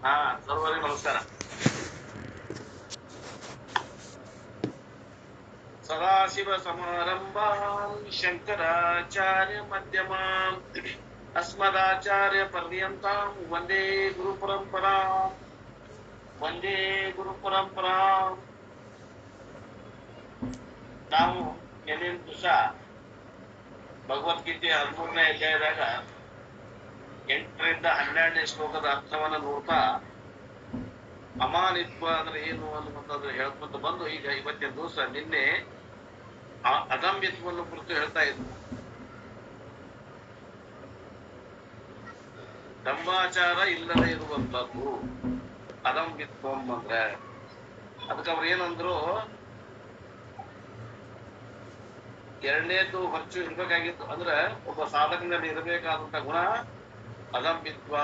ಹಾ, ಸರ್ವರಿಗೂ ನಮಸ್ಕಾರ. ಸದಾಶಿವ ಸಮಾರಂಭಾಂ ಶಂಕರಾಚಾರ್ಯ ಮಧ್ಯಮಾಂ ಅಸ್ಮದಾಚಾರ್ಯ ಪರ್ಯಂತಾಂ ವಂದೇ ಗುರು ಪರಂಪರಾಂ. ವಂದೇ ಗುರು ಪರಂಪರಾಂ. ನಾವು ನಿನ್ನಿನ ದಿವಸ ಭಗವದ್ಗೀತೆ 13ನೇ ಅಧ್ಯಾಯದಾಗ 8ರಿಂದ 12ನೇ ಶ್ಲೋಕದ ಅರ್ಥವನ್ನ ನೋಡ್ತಾ ಅಮಾನಿತ್ವ ಅಂದ್ರೆ ಏನು ಅನ್ನುವಂಥದ್ದು ಹೇಳ್ಕೊಂತ ಬಂದು ಈಗ ಇವತ್ತಿನ ದಿವಸ ನಿನ್ನೆ ಅದಂಬಿತ್ವವನ್ನು ಕುರಿತು ಹೇಳ್ತಾ ಇದ್ರು. ದಂಬಾಚಾರ ಇಲ್ಲದೆ ಇರುವಂತದ್ದು ಅದಂಬಿತ್ವಂ ಅಂದ್ರೆ ಅದಕ್ಕೆ ಅವ್ರು ಏನಂದ್ರು, ಎರಡನೇದು ಖರ್ಚು ಇರ್ಬೇಕಾಗಿತ್ತು. ಅಂದ್ರೆ ಒಬ್ಬ ಸಾಧಕನಲ್ಲಿ ಇರಬೇಕಾದಂತ ಗುಣ ಅದಂಬಿತ್ವ.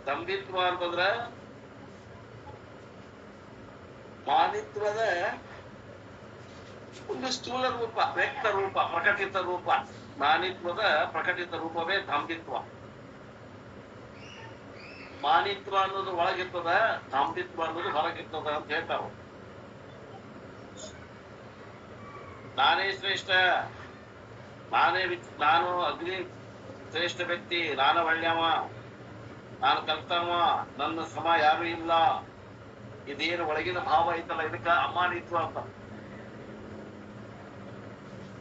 ದಂಬಿತ್ವ ಅಂತಂದ್ರ ಮಾನಿತ್ವದ ಒಂದು ಸ್ಥೂಲ ರೂಪ, ವ್ಯಕ್ತ ರೂಪ, ಪ್ರಕಟಿತ ರೂಪ. ಮಾನಿತ್ವದ ಪ್ರಕಟಿತ ರೂಪವೇ ದಂಬಿತ್ವ. ಮಾನಿತ್ವ ಅನ್ನೋದು ಒಳಗಿರ್ತದ, ದಂಬಿತ್ವ ಅನ್ನೋದು ಹೊರಗಿರ್ತದ ಅಂತ ಹೇಳ್ತಾವ. ನಾನೇ ಶ್ರೇಷ್ಠ, ನಾನು ಅಗ್ನಿ ಶ್ರೇಷ್ಠ ವ್ಯಕ್ತಿ, ನಾನು ಒಳ್ಳೆಯವ, ನಾನು ಕಲ್ತವ, ನನ್ನ ಸಮ ಯಾರು ಇಲ್ಲ, ಇದೇನು ಒಳಗಿನ ಭಾವ ಐತಲ್ಲ ಇದಕ್ಕ ಅಮಾನಿತ್ವ ಅಂತ.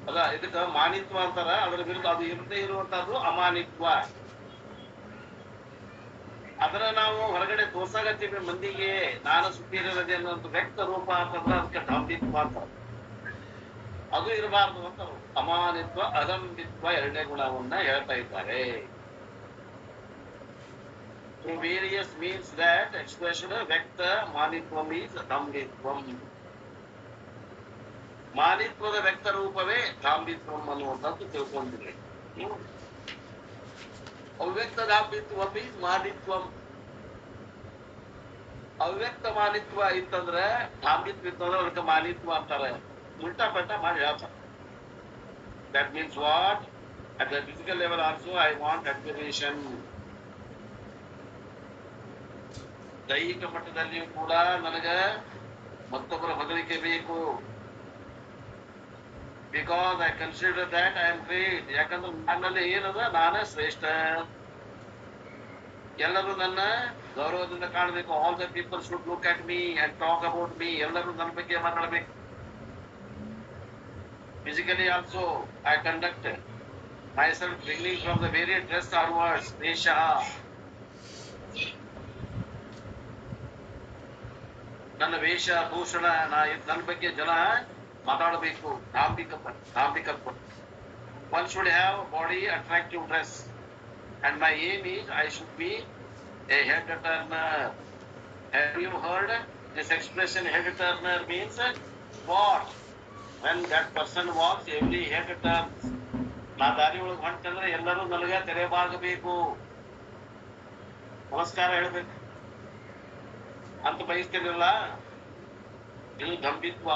ಅಲ್ಲ, ಇದಕ್ಕ ಮಾನಿತ್ವ ಅಂತಾರ. ಅದರ ವಿರುದ್ಧ ಅದು ಇರದೇ ಇರುವಂತಹದ್ದು ಅಮಾನಿತ್ವ. ಅದನ್ನ ನಾವು ಹೊರಗಡೆ ತೋರ್ಸಾಗತ್ತೀವಿ ಮಂದಿಗೆ, ನಾನು ಸುಪೀರಿಯರ್ ಅದೇ ಅನ್ನೋ ವ್ಯಕ್ತ ರೂಪ ಅಂತಂದ್ರೆ ಅದಕ್ಕೆ ದಂಬಿತ್ವ ಅಂತ. ಅದು ಇರಬಾರ್ದು ಅಂತ ಅಮಾನಿತ್ವ ಅದಂಬಿತ್ವ ಎರಡನೇ ಗುಣವನ್ನ ಹೇಳ್ತಾ ಇದ್ದಾರೆ. Through various means that expression ವ್ಯಕ್ತ ಮಾನಿತ್ವಂ is ದಂಬಿತ್ವಂ. ಮಾನಿತ್ವದ ವ್ಯಕ್ತ ರೂಪವೇ ದಾಂಬಿತ್ವಂ ಅನ್ನುವಂಥದ್ದು ತಿಳ್ಕೊಂಡಿರಿ. ಅವ್ಯಕ್ತ ದಾಂಬಿತ್ವಂ is ಮಾನಿತ್ವಂ. ಅವ್ಯಕ್ತ ಮಾನಿತ್ವ ಇತ್ತಂದ್ರೆ ದಾಂಬಿತ್ವ ಇತ್ತಂದ್ರೆ ಅದಕ್ಕೆ ಮಾನಿತ್ವ ಅಂತಾರೆ. ಉಲ್ಟಾ ಪಲ್ಟಾ ಮಾಡಿ ಹೇಳ್ತಾರೆ. That means what? At the physical level also I want admiration. ದೈಹಿಕ ಮಟ್ಟದಲ್ಲಿಯೂ ಕೂಡ ನನಗ ಮತ್ತೊಬ್ಬರ ಹೊಗಳಿಕೆ ಬೇಕು. Because I consider that I am great. ಯಾಕಂದ್ರೆ ನನ್ನಲ್ಲಿ ಏನದ, ನಾನೇ ಶ್ರೇಷ್ಠ. ಎಲ್ಲರೂ ನನ್ನ ಗೌರವದಿಂದ ಕಾಣಬೇಕು. All the people should look at me and talk about me. ಎಲ್ಲರೂ ನನ್ನ ಬಗ್ಗೆ ಮಾತಾಡಬೇಕು. Physically also I conduct myself beginning from the very dress onwards. Vesha. ನನ್ನ ವೇಷ ಭೂಷಣ, ನನ್ನ ಬಗ್ಗೆ ಜನ ಮಾತಾಡಬೇಕು. ಧಾಂಬಿಕತ್ವ. One should have body attractive dress, and my aim is I should be a head turner. Have you heard this expression? Head turner means what? When that person walks, every head turns. ನಾ ದಾರಿ ಒಳಗೆ ಹೊಂಟಂದ್ರೆ ಎಲ್ಲರೂ ನನಗೆ ತೆರೆಬಾಗಬೇಕು, ನಮಸ್ಕಾರ ಹೇಳ್ಬೇಕು ಅಂತ ಬಯಸ್ತಿರಲಿಲ್ಲ. ಇದು ದಂಬಿತ್ವ.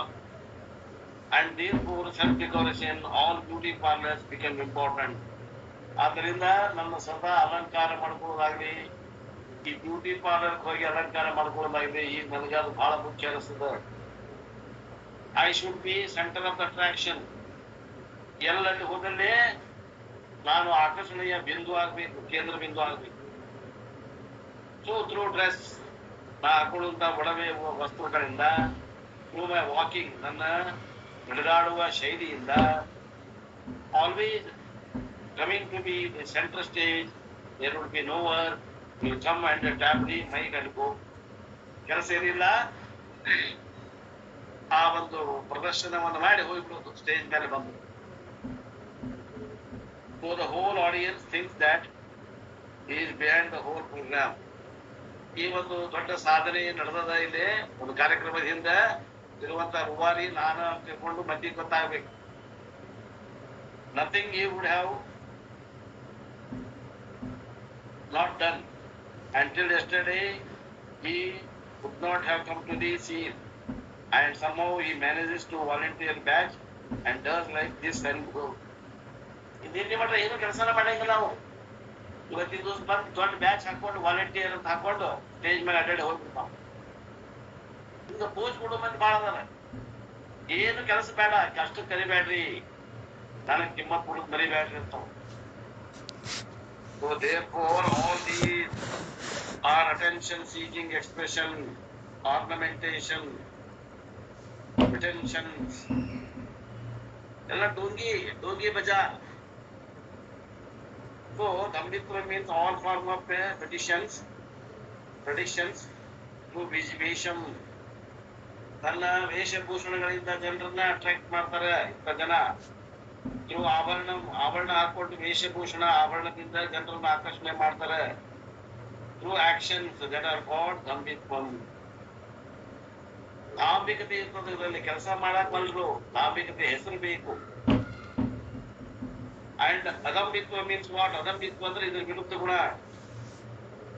And therefore self decoration, all beauty parlors become important. ಆದ್ದರಿಂದ ನಮ್ಮ ಸದಾ ಅಲಂಕಾರ ಮಾಡ್ಕೊಳ್ಳೋದಾಗ್ಲಿ, ಈ ಬ್ಯೂಟಿ ಪಾರ್ಲರ್ ಹೋಗಿ ಅಲಂಕಾರ ಮಾಡ್ಕೊಳ್ಳೋದಾಗ್ಲಿ, ಈಗ ನನಗೆ ಅದು ಬಹಳ ಮುಖ್ಯ ಅನಿಸ್ತದ. I should be centre of attraction. ಎಲ್ಲಲ್ಲಿ ಹೋದಲ್ಲೇ ನಾನು ಆಕರ್ಷಣೆಯ ಬಿಂದು ಆಗ್ಬೇಕು, ಕೇಂದ್ರ ಬಿಂದು ಆಗ್ಬೇಕು. ಸೊ ಥ್ರೂ ಡ್ರೆಸ್, ನಾ ಹಾಕೊಳ್ಳುವಂತ ಒಡವೆ ವಸ್ತುಗಳಿಂದ, ಥ್ರೂ ಮೈ ವಾಕಿಂಗ್, ನನ್ನ ನಡೆದಾಡುವ ಶೈಲಿಯಿಂದ, always coming to be the centre stage. There would be no work. Will come and tap the mic and go. ಕೆಲಸ ಏನಿಲ್ಲ, ಆ ಒಂದು ಪ್ರದರ್ಶನವನ್ನು ಮಾಡಿ ಹೋಗ್ಬಿಡೋದು ಸ್ಟೇಜ್ ಮೇಲೆ ಬಂದು. So the whole audience thinks that he is behind the whole program. ಈ ಒಂದು ದೊಡ್ಡ ಸಾಧನೆ ನಡೆದದ. ಇಲ್ಲಿ ಒಂದು ಕಾರ್ಯಕ್ರಮದ ಹಿಂದೆ ಇರುವಂತ ರೂವಾರಿ ನಾನು ತಿಳ್ಕೊಂಡು ಮಂದಿಗೆ ಗೊತ್ತಾಗಬೇಕು. Nothing he would have not done until yesterday. He would not have come to the scene, and somehow he manages to volunteer back and does like this and go. ಇಲ್ಲಿ ಮಟ್ಟ ಏನು ಕೆಲಸನ ಮಾಡಂಗಿಲ್ಲ ನಾವು. ಇವತ್ತಿನ ದಿವಸ ಬಂದು ದೊಡ್ಡ ಬ್ಯಾಚ್ ಹಾಕೊಂಡು ವಾಲಂಟಿಯರ್ ಅಂತ ಹಾಕೊಂಡು ಸ್ಟೇಜ್ ಮೇಲೆ ಅಡ್ಡಾಡಿ ಹೋಗ್ಬಿಡ್ತಾವ. ಈಗ ಪೋಸ್ಟ್ ಕೊಡೋ ಮಂದಿ ಬಾಳ ಅದಾರ. ಏನು ಕೆಲಸ ಬೇಡ, ಅಷ್ಟು ಕರಿಬೇಡ್ರಿ, ನನಗೆ ಕಿಮ್ಮತ್ ಕೊಡೋದು ಮರಿಬೇಡ್ರಿ ಅಂತ. So therefore all these are attention seeking expression, ornamentation, pretensions, ಎಲ್ಲ ಡೋಂಗಿ Bazaar. So Dambitva means all form of traditions through Visham. ತನ್ನ ವೇಷಭೂಷಣಗಳಿಂದ ಜನರನ್ನ ಅಟ್ರಾಕ್ಟ್ ಮಾಡ್ತಾರೆ ಇಂಥ ಜನ. ಇವು ಆಭರಣ ಹಾಕೊಂಡು ವೇಷಭೂಷಣ ಆಭರಣದಿಂದ ಜನರನ್ನ ಆಕರ್ಷಣೆ ಮಾಡ್ತಾರೆ. Through actions that are called ದಂಬಿತ್ವಂ. ಧಾಂಬಿಕತೆ ಇರ್ತದೆ ಇದರಲ್ಲಿ, ಕೆಲಸ ಮಾಡಕ್ ಬಲ್ರು, ಧಾಂಬಿಕತೆ ಹೆಸರು ಬೇಕು. ಅಂಡ್ ಅದಂಬಿತ್ವ ಮೀನ್ಸ್ ವಾಟ್? ಅದಂಬಿತ್ವ ಅಂದ್ರೆ ಇದ್ರ ವಿರುದ್ಧ ಗುಣ,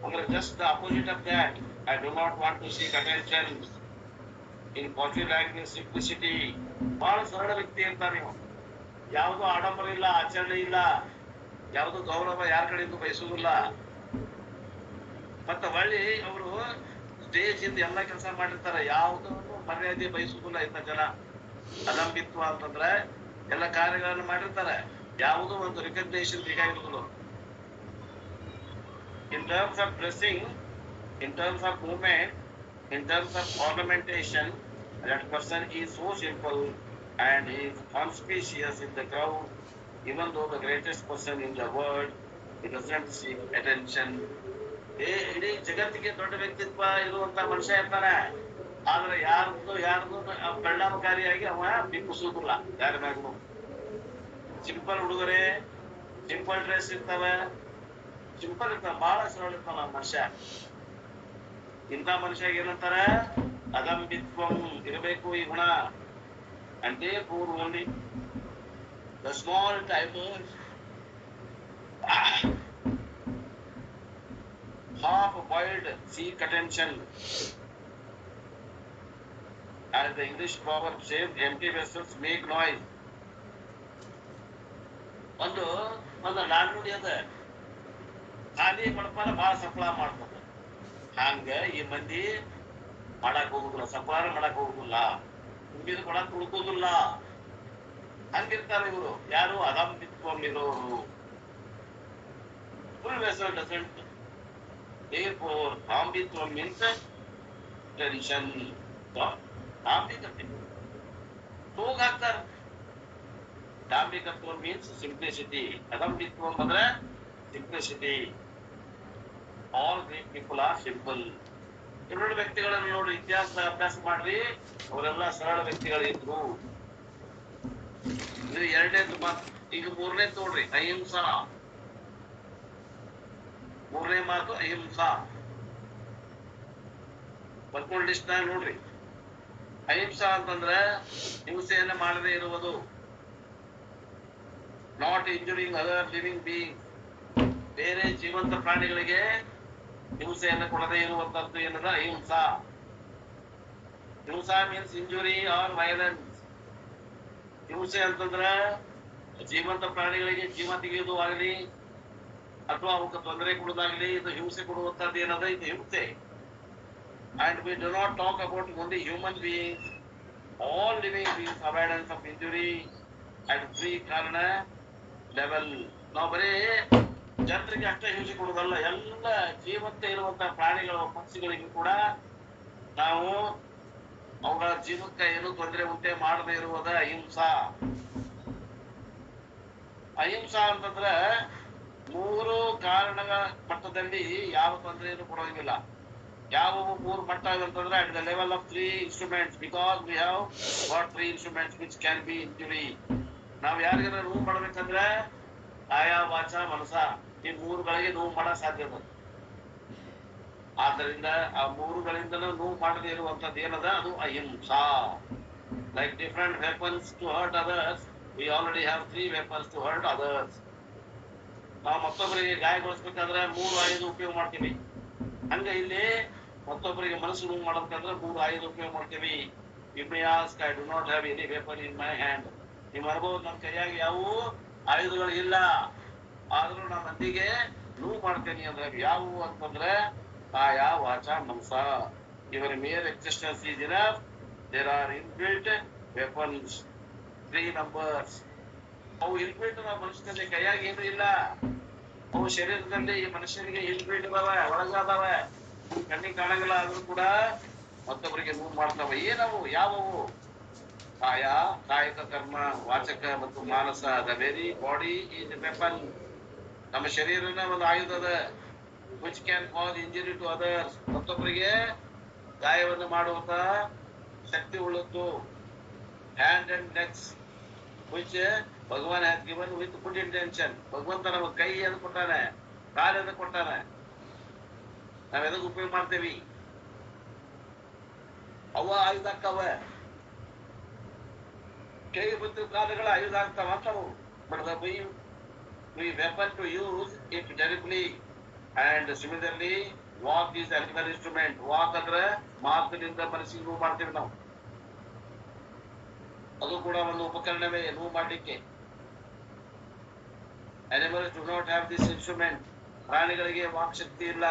ಅಂದ್ರೆ just the opposite of that. I do not want to seek attention. In coffee language simplicity. ಬಹಳ ಸರಳ ವ್ಯಕ್ತಿ ಅಂತ ನೀವು. ಯಾವುದು ಆಡಂಬರ ಇಲ್ಲ, ಆಚರಣೆ ಇಲ್ಲ, ಯಾವುದು ಗೌರವ ಯಾರ ಕಡೆಯಿಂದ ಬಯಸುವುದಿಲ್ಲ. ಮತ್ತೆ ಹೊಳ್ಳಿ ಅವರು ಸ್ಟೇಜ್ ಇಂದ ಎಲ್ಲ ಕೆಲಸ ಮಾಡಿರ್ತಾರೆ, ಯಾವುದನ್ನು ಮರ್ಯಾದೆ ಬಯಸುವುದಿಲ್ಲ ಇಂಥ ಜನ. ಅದಂಬಿತ್ವ ಅಂತಂದ್ರೆ ಎಲ್ಲ ಕಾರ್ಯಗಳನ್ನು ಮಾಡಿರ್ತಾರೆ, ಯಾವುದೋ ಒಂದು ರಿಕಗ್ನೇಷನ್ ಬೇಕಾಗಿರುವುದಿಲ್ಲ. In terms of dressing, in terms of movement, in terms of ornamentation, that person is so simple and he is conspicuous in the crowd, even though the greatest person in the world, he doesn't seek attention. ಇಡೀ ಜಗತ್ತಿಗೆ ದೊಡ್ಡ ವ್ಯಕ್ತಿತ್ವ ಇರುವಂತ ಮನುಷ್ಯ ಇರ್ತಾನೆ, ಆದ್ರೆ ಯಾರ್ದು ಪರಿಣಾಮಕಾರಿಯಾಗಿ ಅವ ಬಿಂಬಿಸುವುದಿಲ್ಲ ಯಾರ ಮ್ಯಾಗೂ. ಸಿಂಪಲ್ ಉಡುಗೊರೆ, ಸಿಂಪಲ್ ಡ್ರೆಸ್ ಇರ್ತಾವೆ, ಸಿಂಪಲ್ ಇರ್ತಾವ, ಬಹಳ ಸರಳ ಇರ್ತಾವ ಮನುಷ್ಯ. ಇಂಥ ಮನುಷ್ಯ ಏನಂತಾರೆ? ಅದಂಬಿತ್ವಂ ಇರಬೇಕು ಈ ಗುಣ. And therefore only the small timers, half boiled seek attention. As the English proverb says, empty vessels make noise. ಒಂದು ನಾಣ್ಣುಡಿ ಅದ, ಖಾಲಿ ಮಡಪಾಲ ಬಹಳ ಸಫಲ ಮಾಡ್ತದೆ. ಹಂಗ ಈ ಮಂದಿ ಮಾಡಕ್ ಹೋಗುದಿಲ್ಲ, ಸಫಲಾರ ಮಾಡಕ್ ಹೋಗುದಿಲ್ಲ, ತುಂಬಿದ ಕೊಡ ತುಳುಕುದಿಲ್ಲ. ಹಂಗಿರ್ತಾರೆ ಇವರು. ಯಾರು? ಅದಂಬಿತ್ವಂ ಇರೋರು. Full vessel doesn't. therefore ಧಾಂಬಿತ್ವಂ ಮೀನ್ಸ್ ಟೆನ್ಷನ್, ಧಾಂಬಿಕತೆ ತೂಗಾಗ್ತಾರೆ. ಧಾಂಬಿಕತ್ವ ಮೀನ್ಸ್ ಸಿಂಪ್ಲಿಸಿಟಿ. ಅದಂಬಿತ್ವಂ ಅಂದ್ರೆ simplicity. All great people are simple. ಎರಡು ವ್ಯಕ್ತಿಗಳನ್ನು ನೋಡಿ, ಇತಿಹಾಸದ ಅಭ್ಯಾಸ ಮಾಡ್ರಿ, ಅವರೆಲ್ಲ ಸರಳ ವ್ಯಕ್ತಿಗಳಿದ್ರು. ಇದು ಎರಡನೇದು ಮಾತು. ಈಗ ಮೂರನೇ ನೋಡ್ರಿ, ಅಹಿಂಸಾ. ಮೂರನೇ ಮಾತು ಅಹಿಂಸಾ. ಬರ್ಕೊಂಡ್ ಲಿಸ್ಟ್ ನೋಡ್ರಿ. ಅಹಿಂಸಾ ಅಂತಂದ್ರೆ ಹಿಂಸೆಯನ್ನ ಮಾಡದೇ ಇರುವುದು. Not injuring other living being. ಬೇರೆ ಜೀವಂತ ಪ್ರಾಣಿಗಳಿಗೆ ಹಿಂಸೆಯನ್ನು ಕೊಡದೇ ಇರುವಂತದ್ದು ಏನದ ಅಹಿಂಸಾ. ಹಿಂಸಾ ಮೀನ್ಸ್ ಇಂಜುರಿ ಆರ್ ವೈಲೆನ್ಸ್. ಹಿಂಸೆ ಅಂತಂದ್ರ ಜೀವಂತ ಪ್ರಾಣಿಗಳಿಗೆ ಜೀವ ತೆಗೆಯುವುದು ಆಗಲಿ ಅಥವಾ ಅವಕ್ಕೆ ತೊಂದರೆ ಕೊಡುವುದಾಗಲಿ, ಇದು ಹಿಂಸೆ ಕೊಡುವಂತದ್ದು ಏನದ, ಇದು ಹಿಂಸೆ. And we do not talk about only human beings, all living beings. Avoidance of injury and free ಕಾರಣ ಲೆವೆಲ್. ನಾವು ಬರೀ ಜನರಿಗೆ ಅಷ್ಟೇ ಹಿಂಸೆ ಕೊಡುವುದಲ್ಲ, ಎಲ್ಲ ಜೀವಂತ ಇರುವಂತಹ ಪ್ರಾಣಿಗಳು ಪಕ್ಷಿಗಳಿಗೂ ಕೂಡ ನಾವು ಅವುಗಳ ಜೀವಕ್ಕೆ ಏನು ತೊಂದರೆ ಉಂಟೆ ಮಾಡದೇ ಇರುವುದ ಅಹಿಂಸಾ. ಅಹಿಂಸಾ ಅಂತಂದ್ರೆ ಮೂರು ಕಾರಣಗಳ ಮಟ್ಟದಲ್ಲಿ ಯಾವ ತೊಂದರೆಯನ್ನು ಕೊಡೋಂಗಿಲ್ಲ. ಯಾವುವು ಮೂರು ಮಟ್ಟ ಅಂತಂದ್ರೆ at the level of 3 instruments, because we have got 3 instruments which can be injury. ನಾವು ಯಾರಿಗಾರ ನೋವು ಮಾಡ್ಬೇಕಂದ್ರೆ ಕಾಯ ವಾಚ ಮನಸ, ಈ ಮೂರುಗಳಿಗೆ ನೋವು ಮಾಡಕ್ ಸಾಧ್ಯ ಅದ. ಆದ್ದರಿಂದ ಆ ಮೂರುಗಳಿಂದಲೂ ನೋವು ಮಾಡದೇ ಇರುವಂತದ್ದು ಏನದ, ಅದು ahimsa. Like different weapons to hurt others, we already have 3 weapons to hurt others. ನಾವು ಮತ್ತೊಬ್ಬರಿಗೆ ಗಾಯಗೊಳಿಸ್ಬೇಕಾದ್ರೆ 3 ಆಯುಧ ಉಪಯೋಗ ಮಾಡ್ತೀವಿ. ಹಂಗ ಇಲ್ಲಿ ಮತ್ತೊಬ್ಬರಿಗೆ ಮನಸ್ಸು ನೋವು ಮಾಡಬೇಕಂದ್ರೆ 3 ಆಯುಧ ಉಪಯೋಗ ಮಾಡ್ತೀವಿ. You may ask, I do not have any weapon in my hand. ನೀವು ಅನ್ಬೋದು, ನಮ್ಮ ಕೈಯಾಗಿ ಯಾವ ಆಯುಧಗಳು ಇಲ್ಲ, ಆದ್ರೂ ನಮ್ಮ ಮಂದಿಗೆ ನೋವು ಮಾಡ್ತೇನೆ ಅಂದ್ರೆ ಯಾವುವು ಅಂತಂದ್ರೆ ಕಾಯ ವಾಚ ಮನಸ. ಇವರ mere existence is enough. There are inbuilt weapons, 3 numbers. ಅವು ಇನ್ಬಿಲ್ಟ್ ಮನುಷ್ಯನಲ್ಲಿ ಕೈಯಾಗಿ ಏನು ಇಲ್ಲ. ಅವು ಶರೀರದಲ್ಲಿ ಈ ಮನುಷ್ಯನಿಗೆ ಇನ್ಬಿಲ್ಟ್ ಇದಾವೆ, ಒಳಗಾದಾವ, ಕಣ್ಣಿಗೆ ಕಾಣಂಗಿಲ್ಲ, ಆದ್ರೂ ಕೂಡ ಮತ್ತೊಬ್ಬರಿಗೆ ನೋವು ಮಾಡ್ತಾವ. ಏನವು? ಯಾವುವು? ಕಾಯ, ಕಾಯಕ ಕರ್ಮ, ವಾಚಕ ಮತ್ತು ಮಾನಸ. The very body is weapon. ನಮ್ಮ ಶರೀರನ ಒಂದು ಆಯುಧ ಅದ, which can cause injury to others. ಮತ್ತೊಬ್ಬರಿಗೆ ಗಾಯವನ್ನು ಮಾಡುವಂತ ಶಕ್ತಿ ಉಳ್ಳದ್ದು. Hand and legs which Bhagwan has given with good intention. ಭಗವಂತ ನಮಗೆ ಕೈ ಎದು ಕೊಟ್ಟಾನೆ, ಕಾಲು ಎದು ಕೊಟ್ಟಾನೆ, ನಾವ್ ಎದಕ್ಕೆ ಉಪಯೋಗ ಮಾಡ್ತೇವಿ? ಅವ ಆಯುಧ ಆಗ್ತಾವ. ಕೈ ಮತ್ತು ಕಾಲುಗಳ ಆಯುಧ ಆಗ್ತಾವ ಅಂತವು. But we weapon to use it terribly. And similarly walk is another instrument. walk ಅಂದ್ರೆ ಮಾತಿನಿಂದ ಮನಸ್ಸಿಗೆ ನೋವು ಮಾಡ್ತೇವೆ ನಾವು. ಅದು ಕೂಡ ಒಂದು ಉಪಕರಣವೇ ನೋವು ಮಾಡಲಿಕ್ಕೆ. Animals do not have this instrument. ಪ್ರಾಣಿಗಳಿಗೆ ವಾಕ್ ಶಕ್ತಿ ಇಲ್ಲ.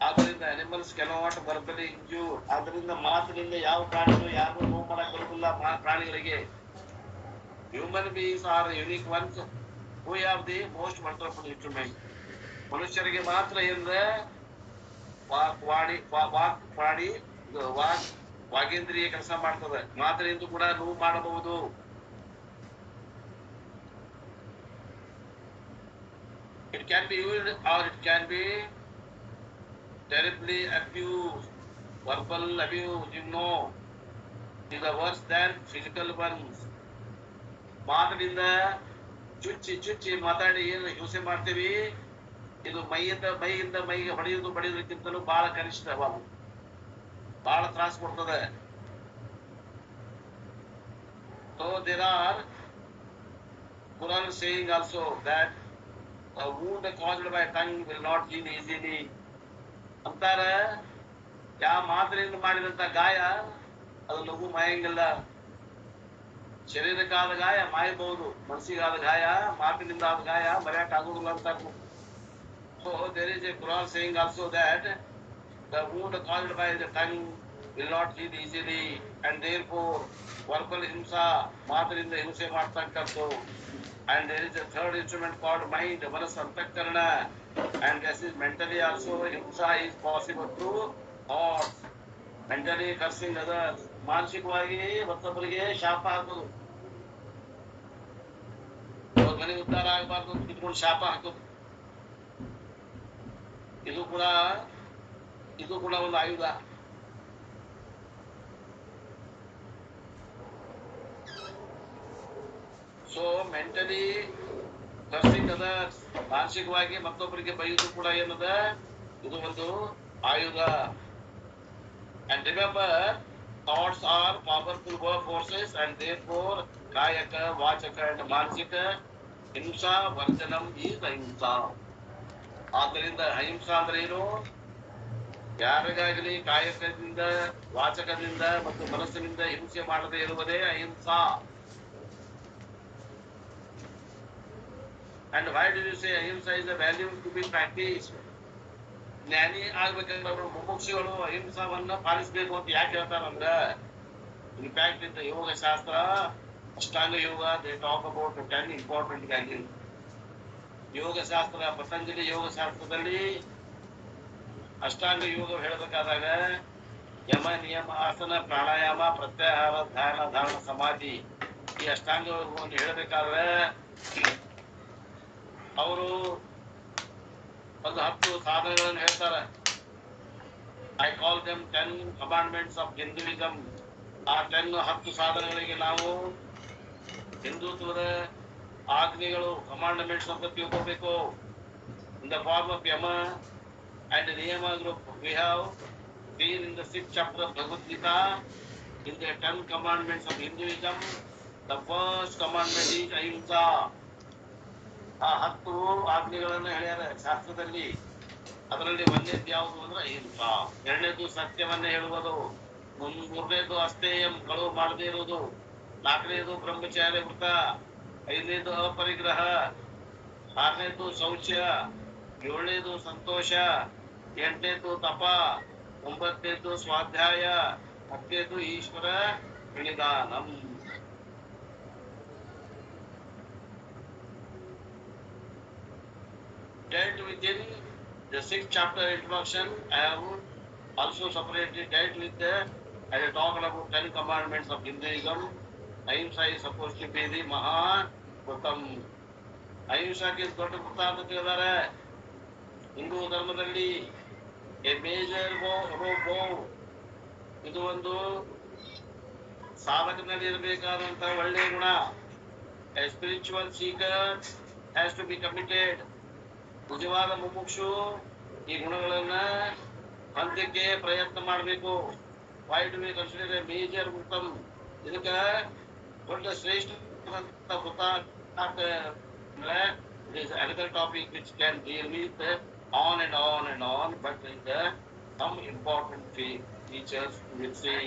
ಆದ್ದರಿಂದ ಅನಿಮಲ್ಸ್ ಕೆನಾಟ್ ವರ್ಬಲಿ ಇಂಜೂರ್. ಆದ್ದರಿಂದ ಮಾತಿನಿಂದ ಯಾವ ಪ್ರಾಣಿಗಳು ಯಾರು ನೋವು ಮಾಡಕ್ ಬರುವುದಿಲ್ಲ ಪ್ರಾಣಿಗಳಿಗೆ. Human beings are unique ones who have the most wonderful instrument. ಮನುಷ್ಯರಿಗೆ ಮಾತ್ರ ಏನಂದ್ರೆ ವಾಗೇಂದ್ರಿಯ ಕೆಲಸ ಮಾಡ್ತದೆ. ಮಾತಿನಿಂದ ಕೂಡ ನೋವು ಮಾಡಬಹುದು. It can be used or it can be terribly abused. Verbal abuse, you know, is worse than physical ones. ಮಾತಿನಿಂದ ಚುಚ್ಚಿ ಮಾತಾಡಿ ಏನು ಹಿಂಸೆ ಮಾಡ್ತೀವಿ, ಇದು ಮೈಯಿಂದ ಮೈಗೆ ಬಡಿಯೋದಕ್ಕಿಂತಲೂ ಬಹಳ ಕನಿಷ್ಠವಾದ, ಬಹಳ ತ್ರಾಸ ಕೊಡ್ತದೆ. So there are Quran saying also that a wound caused by tongue will not heal easily. ಅಂತಾರ, ಯಾವ ಮಾತಿನಿಂದ ಮಾಡಿದಂತ ಗಾಯ ಅದು ಲಘು ಮಾಯಂಗಿಲ್ಲ. ಶರೀರಕ್ಕಾದ ಗಾಯ ಮಾಯಬಹುದು, ಮನಸ್ಸಿಗಾದ ಗಾಯ, ಮಾತಿನಿಂದ ಆದ ಗಾಯ ಮರೆಯಕ್ ಆಗುದಿಲ್ಲ ಅಂತ. So there is a Quran saying also that the wound caused by the tongue will not heal easily, and therefore verbal himsa, ಮಾತಿನಿಂದ ಹಿಂಸೆ ಮಾಡ್ತಕ್ಕಂಥದ್ದು. And there is a third instrument called mind, ಮನಸ್ಸು, ಅಂತಃಕರಣ. And this is mentally also himsa is possible through thoughts. Mentally cursing others, ಮಾನಸಿಕವಾಗಿ ಮತ್ತೊಬ್ಬರಿಗೆ ಶಾಪ ಹಾಕೋದು. ಅವ್ರ ಮನೆ ಉದ್ಧಾರ ಆಗಬಾರ್ದು ಅಂತ ಕಿತ್ಕೊಂಡು ಶಾಪ ಹಾಕೋದು. ಇದು ಕೂಡ ಒಂದು ಆಯುಧ. ಸೊ ಮೆಂಟಲಿ ಕರ್ಸಿಂಗ್ ಅದರ್ಸ್, ಮಾನಸಿಕವಾಗಿ ಮತ್ತೊಬ್ಬರಿಗೆ ಬೈಯುವುದು ಕೂಡ ಏನದ, ಇದು ಒಂದು ಆಯುಧ. And remember, thoughts are powerful forces, and therefore kayaka, vachaka and mansika ಹಿಂಸಾ ವರ್ಜನಂ ಈಸ್ ಅಹಿಂಸಾ. ಆದ್ದರಿಂದ ಅಹಿಂಸಾ ಅಂದ್ರೆ ಏನು? ಯಾರಿಗಾಗಲಿ ಕಾಯಕದಿಂದ, ವಾಚಕದಿಂದ ಮತ್ತು ಮನಸ್ಸಿನಿಂದ ಹಿಂಸೆ ಮಾಡದೇ ಇರುವುದೇ ಅಹಿಂಸಾ. And why do you say Ahimsa is a value to be practiced? ಜ್ಞಾನಿ ಆಗ್ಬೇಕಂದ್ರೆ ಮುಮುಕ್ಷುಗಳು ಅಹಿಂಸಾವನ್ನ ಪಾಲಿಸಬೇಕು ಅಂತ ಯಾಕೆ ಹೇಳ್ತಾರಂದ್ರ, in fact in the yoga shastra, Ashtanga yoga, they talk about 10 important values. Yoga shastra, Patanjali ಯೋಗ ಶಾಸ್ತ್ರದಲ್ಲಿ ಅಷ್ಟಾಂಗ ಯೋಗ ಹೇಳಬೇಕಾದಾಗ ಯಮ, ನಿಯಮ, ಆಸನ, ಪ್ರಾಣಾಯಾಮ, ಪ್ರತ್ಯಾಹಾರ, ಧ್ಯಾನ, ಧಾರಣ, ಸಮಾಧಿ, ಈ ಅಷ್ಟಾಂಗ ಯೋಗವನ್ನು ಹೇಳಬೇಕಾದ್ರೆ ಅವರು ಒಂದು 10 ಸಾಧನೆಗಳನ್ನು ಹೇಳ್ತಾರೆ. I call them 10 commandments of Hinduism. ಆ 10 ಸಾಧನೆಗಳಿಗೆ ನಾವು ಹಿಂದುತ್ವದ ಆಜ್ಞೆಗಳು, ಕಮಾಂಡ್ಮೆಂಟ್ಸ್ ಅಂತ ತಿಳ್ಕೋಬೇಕು. In the form of yama and niyama group we have seen in the 6th chapter of Bhagavad Gita. In the 10 commandments of Hinduism, the first commandment is ahimsa. ಆ 10 ಆಜ್ಞೆಗಳನ್ನು ಹೇಳ್ಯಾರ ಶಾಸ್ತ್ರದಲ್ಲಿ. ಅದರಲ್ಲಿ ಒಂದನೇದು ಯಾವುದು ಅಂದ್ರೆ ಅಹಿಂಸಾ, ಎರಡನೇದು ಸತ್ಯವನ್ನೇ ಹೇಳುವುದು, ಮೂರನೇದು ಅಸ್ತೇಯಂ, ಕಳುವು ಮಾಡದೇ ಇರುವುದು, 4ನೇದು ಬ್ರಹ್ಮಚಾರ್ಯ ವೃತ, 5ನೇದು ಅಪರಿಗ್ರಹ, ಆರನೇದು ಶೌಚ, ಏಳನೇದು ಸಂತೋಷ, ಎಂಟನೇದು ತಪ, ಒಂಬತ್ತನೇದು ಸ್ವಾಧ್ಯಾಯ, ಹತ್ತನೇದು Ishwara ಪ್ರಣಿಧಾನಂ. Dealt within the 6th chapter introduction, I have also separately dealt with as I talked about 10 commandments of Hinduism. Ahimsa is supposed to be the Maha-Bhutam. ಅಹಿಂಸಾಕ್ಕೆ ದೊಡ್ಡ ವೃತ್ತ ಅಂತ ತಿಳಿದಾರೆ. ಹಿಂದೂ ಧರ್ಮದಲ್ಲಿ ಎ ಮೇಜರ್ ರೋ ಇದು ಒಂದು ಸಾಧಕನಲ್ಲಿ ಇರಬೇಕಾದಂತಹ ಒಳ್ಳೆಯ ಗುಣ. A spiritual seeker has to be committed. ನಿಜವಾದ ಮುಮುಕ್ಷು ಈ ಗುಣಗಳನ್ನ ಹೊಂದಕ್ಕೆ ಪ್ರಯತ್ನ ಮಾಡಬೇಕು. Why do we consider a major ವೃತ್ತಂ? ಇದಕ್ಕೆ ದೊಡ್ಡ ಶ್ರೇಷ್ಠ ವೃತ್ತ. It is another topic which can deal with on and on and on, but with some important features will see.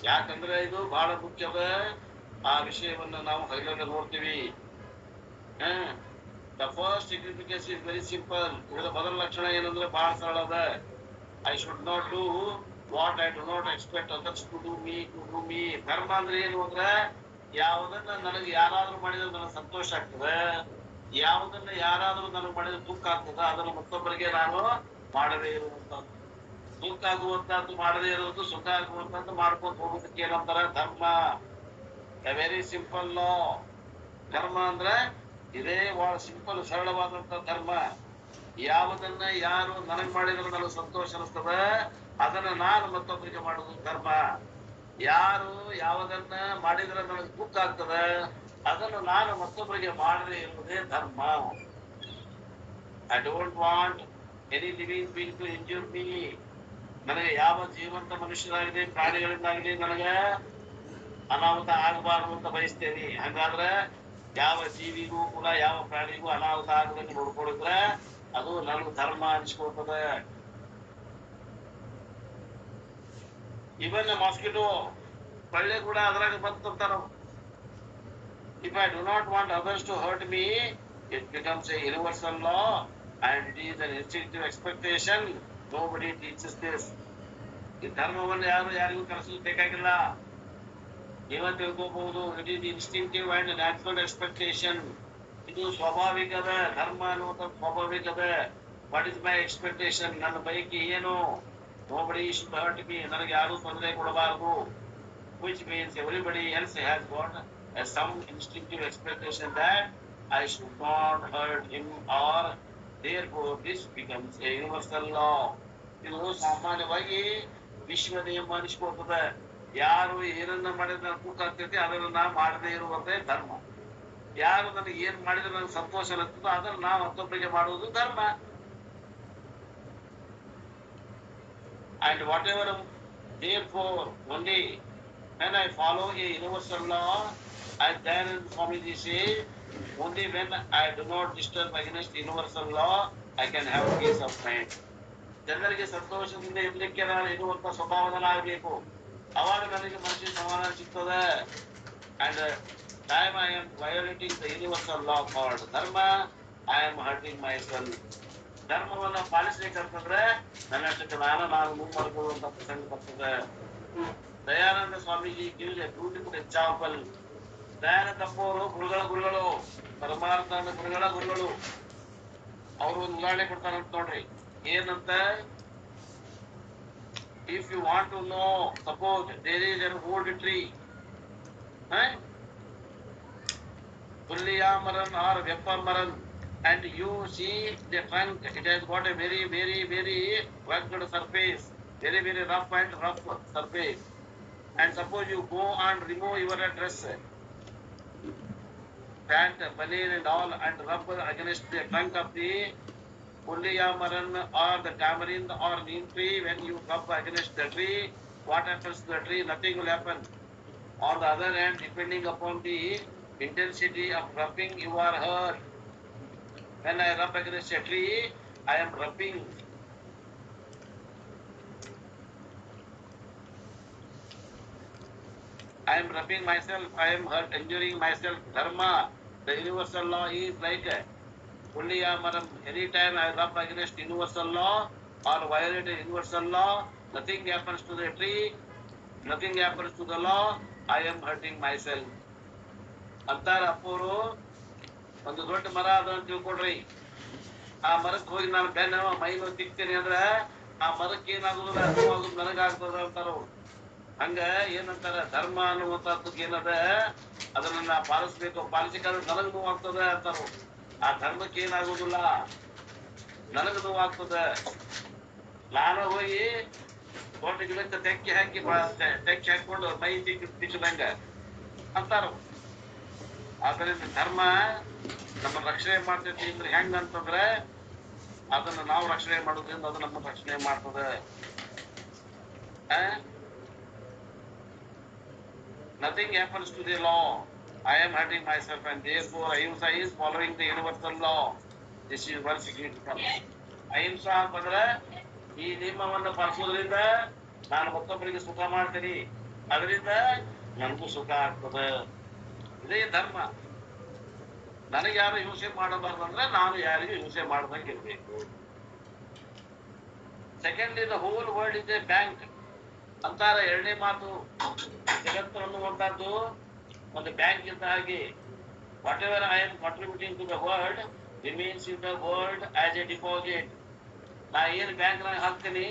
ಯಾಕಂದ್ರೆ ಇದು ಬಹಳ ಮುಖ್ಯದ. ಆ ವಿಷಯವನ್ನು ನಾವು ಹೈಲೈಟ್ ನೋಡ್ತೀವಿ. The first significance is very simple. ಇದರ ಮೊದಲ ಲಕ್ಷಣ ಏನಂದ್ರೆ ಬಹಳ ಸರಳ ಅದ. I should not do what I do not expect others to do me. ಧರ್ಮ ಅಂದ್ರೆ ಏನು ಅಂದ್ರೆ ಯಾವುದನ್ನ ನನಗೆ ಯಾರಾದ್ರೂ ಮಾಡಿದ್ರೆ ನನಗೆ ಸಂತೋಷ ಆಗ್ತದೆ, ಯಾವುದನ್ನ ಯಾರಾದ್ರೂ ನನಗೆ ಮಾಡಿದ್ರೆ ದುಃಖ ಆಗ್ತದ, ಅದನ್ನು ಮತ್ತೊಬ್ಬರಿಗೆ ನಾನು ಮಾಡದೇ ಇರುವಂತದ್ದು. ದುಃಖ ಆಗುವಂತದ್ದು ಮಾಡದೇ ಇರುವುದು, ಸುಖ ಆಗುವಂತದ್ದು ಮಾಡ್ಕೊಂಡು ಹೋಗೋದಕ್ಕೆ ಏನಂತಾರ ಧರ್ಮ. ಎ ವೆರಿ ಸಿಂಪಲ್ ಲಾ. ಧರ್ಮ ಅಂದ್ರೆ ಇದೇ ಬಹಳ ಸಿಂಪಲ್ ಸರಳವಾದಂತ ಧರ್ಮ. ಯಾವುದನ್ನ ಯಾರು ನನಗ್ ಮಾಡಿದ್ರೆ ನನಗೆ ಸಂತೋಷ ಅನಿಸ್ತದ, ಅದನ್ನ ನಾನು ಮತ್ತೊಬ್ಬರಿಗೆ ಮಾಡುವುದು ಧರ್ಮ. ಯಾರು ಯಾವುದನ್ನ ಮಾಡಿದ್ರೆ ನನಗೆ ದುಃಖ ಆಗ್ತದ, ಅದನ್ನು ನಾನು ಮತ್ತೊಬ್ಬರಿಗೆ ಮಾಡದೇ ಇರುವುದೇ ಧರ್ಮ. I don't want any living being to injure me. ನನಗೆ ಯಾವ ಜೀವಂತ ಮನುಷ್ಯರಾಗಲಿ ಪ್ರಾಣಿಗಳಿಂದಾಗಲಿ ನನಗೆ ಅನಾಹುತ ಆಗಬಾರದು ಅಂತ ಬಯಸ್ತೇನೆ. ಹಂಗಾದ್ರೆ ಯಾವ ಜೀವಿಗೂ ಕೂಡ ಯಾವ ಪ್ರಾಣಿಗೂ ಅನಾಹುತ ಆಗದಂಗೆ ನೋಡ್ಕೊಂಡಿದ್ರೆ ಅದು ನನಗೆ ಧರ್ಮ ಅನಿಸ್ಕೊಳ್ತದೆ. ಇವನ್ ಮಾಸ್ಕಿಟೋ ಸೊಳ್ಳೆ ಕೂಡ ಅದ್ರಾಗ ಬಂತಾರ. If I do not want others to hurt me, it becomes a universal law and it is an instinctive expectation. Nobody teaches this. ಈ ಧರ್ಮವನ್ನು ಯಾರಿಗೂ ಕಲಿಸಲು ಬೇಕಾಗಿಲ್ಲ. ನೀವ ತಿಳ್ಕೋಬಹುದು. It is instinctive and natural expectation. ಇದು ಸ್ವಾಭಾವಿಕದ. ಧರ್ಮ ಅನ್ನುವಂಥ ಸ್ವಾಭಾವಿಕದ. What is my expectation? ನನ್ನ ಬಯಕೆ ಏನು? Nobody should hurt me. ನನಗೆ ಯಾರು ತೊಂದರೆ ಕೊಡಬಾರದು. Which means everybody else has got some instinctive expectation that I should not hurt him, or therefore this becomes a universal law. ಇದು ಸಾಮಾನ್ಯವಾಗಿ ವಿಶ್ವ ನಿಯಮ ಅನಿಸ್ಕೊಳ್ತದೆ. ಯಾರು ಏನನ್ನ ಮಾಡಿದ್ರೆ ನನಗೆ ದುಃಖ ಆಗ್ತೈತಿ ಅದನ್ನು ನಾ ಮಾಡದೇ ಇರುವಂತೆ ಧರ್ಮ. ಯಾರು ನನಗೆ ಏನ್ ಮಾಡಿದ್ರೆ ನನಗೆ ಸಂತೋಷ ಅನಿಸ್ತದೋ ಅದನ್ನು ನಾ ಮತ್ತೊಬ್ಬರಿಗೆ ಮಾಡುವುದು ಧರ್ಮ. And whatever, therefore, only when I follow a universal law, and then Swamiji says, only when I do not disturb against universal law, I can have peace of mind. ಜನರಿಗೆ ಸಂತೋಷದಿಂದ ಇರ್ಲಿಕ್ಕೆ ನಾನು ಇರುವಂತ ಸ್ವಭಾವದಲ್ಲಾಗಬೇಕು. ಅವಾಗ ನನಗೆ ಮನಸ್ಸಿಗೆ ಸಮಾಧಾನ ಸಿಗ್ತದೆ. And time I am violating the universal law called dharma, I am hurting myself. ಧರ್ಮವನ್ನು ಪಾಲಿಸಬೇಕಂತಂದ್ರೆ ನನ್ನಷ್ಟಕ್ಕೆ ನಾನು ಮುಂದುವರೆದುವಂತ ಪ್ರಸಂಗ ಬರ್ತದೆ. Dayananda Swamiji gives a beautiful example. ದಯಾನಂದಪ್ಪವರು ಗುರುಗಳು, ಪರಮಾರ್ಥ ಗುರುಗಳು. ಅವರು ಒಂದು ಉದಾಹರಣೆ ಕೊಡ್ತಾರಂತ ನೋಡ್ರಿ. ಏನಂತ? If you want to know, suppose there is an old tree, ಪುಲ್ಲಿಯಾಮರನ್ ಆರ್ ವೆಪ್ಪಮರನ್, and you see the trunk, it has got a very, very, very rugged surface, very, very rough surface. And suppose you go and remove your dress, pant, banyan and all, and rub against the trunk of the Pulliyamaran or the tamarind or neem tree. When you rub against the tree, what happens to the tree? Nothing will happen. On the other hand, depending upon the intensity of rubbing, you are hurt. When I rub against a tree, I am rubbing. I am rubbing myself, I am hurt, injuring myself. Dharma, the universal law is like Pulliyamaram, anytime I rub against universal law or violate a universal law, nothing happens to the tree, nothing happens to the law, I am hurting myself. ಅಂತಾರ ಅಪ್ಪವರು. ಒಂದು ದೊಡ್ಡ ಮರ ಅದ ಅಂತ ತಿಳ್ಕೊಡ್ರಿ. ಆ ಮರಕ್ಕೆ ಹೋಗಿ ನಾನು ಬೆನ್ನ ಮೈನ ತಿಕ್ತೇನೆ ಅಂದ್ರೆ ಆ ಮರಕ್ಕೆ ಏನಾಗುದಿಲ್ಲ, ನೋವಾಗುದು ನನಗಾಗ್ತದ ಅಂತಾರ. ಹಂಗ ಏನಂತಾರ, ಧರ್ಮ ಅನ್ನುವಂಥದ್ದಕ್ಕೆ ಏನದ ಅದನ್ನ ನಾ ಪಾಲಿಸ್ಬೇಕು, ಪಾಲಿಸಿಕಾದ್ರೆ ನನಗ್ ನೋವಾಗ್ತದ ಅಂತಾರ. ಆ ಧರ್ಮಕ್ಕೆ ಏನಾಗುದಿಲ್ಲ, ನನಗ್ ನೋವಾಗ್ತದ. ನಾನು ಹೋಗಿ ದೊಡ್ಡ ಗಿಡಕ್ಕೆ ತೆಕ್ಕಿ ಹಾಕಿಕೊಂಡು ಮೈ ತಿಕ್ಕದಂಗ ಅಂತಾರ. ಆದ್ದರಿಂದ ಧರ್ಮ ನಮ್ಮ ರಕ್ಷಣೆ ಮಾಡ್ತೈತಿ ಅಂದ್ರೆ ಹೆಂಗ ಅಂತಂದ್ರೆ ಅದನ್ನ ನಾವು ರಕ್ಷಣೆ ಮಾಡೋದ್ರಿಂದ ಅದು ನಮ್ಮ ರಕ್ಷಣೆ ಮಾಡ್ತದೆ. Nothing happens to the law. I am hurting myself and therefore ahimsa is following the universal law. This is one significant. ಅಹಿಂಸಾ ಅಂತಂದ್ರೆ ಈ ನಿಯಮವನ್ನು ಪಾಲಿಸೋದ್ರಿಂದ ನಾನು ಮತ್ತೊಬ್ಬರಿಗೆ ಸುಖ ಮಾಡ್ತೀನಿ, ಅದರಿಂದ ನನಗೂ ಸುಖ ಆಗ್ತದೆ. ಇದೇ ಧರ್ಮ. ನನಗೆ ಯಾರು ಹಿಂಸೆ ಮಾಡಬಾರ್ದಂದ್ರೆ ನಾನು ಯಾರಿಗೂ ಹಿಂಸೆ ಮಾಡ್ದಂಗೆ ಇರ್ಬೇಕು. Secondly, the whole world is a bank ಅಂತಾರ. ಎರಡನೇ ಮಾತು, ಜಗತ್ತು ಅನ್ನುವಂಥದ್ದು ಒಂದು ಬ್ಯಾಂಕ್ ಇದ್ದ ಹಾಗೆ. Whatever I am contributing to the world remains in the world as a deposit. ನಾ ಏನ್ ಬ್ಯಾಂಕ್ನಾಗ ಹಾಕ್ತೀನಿ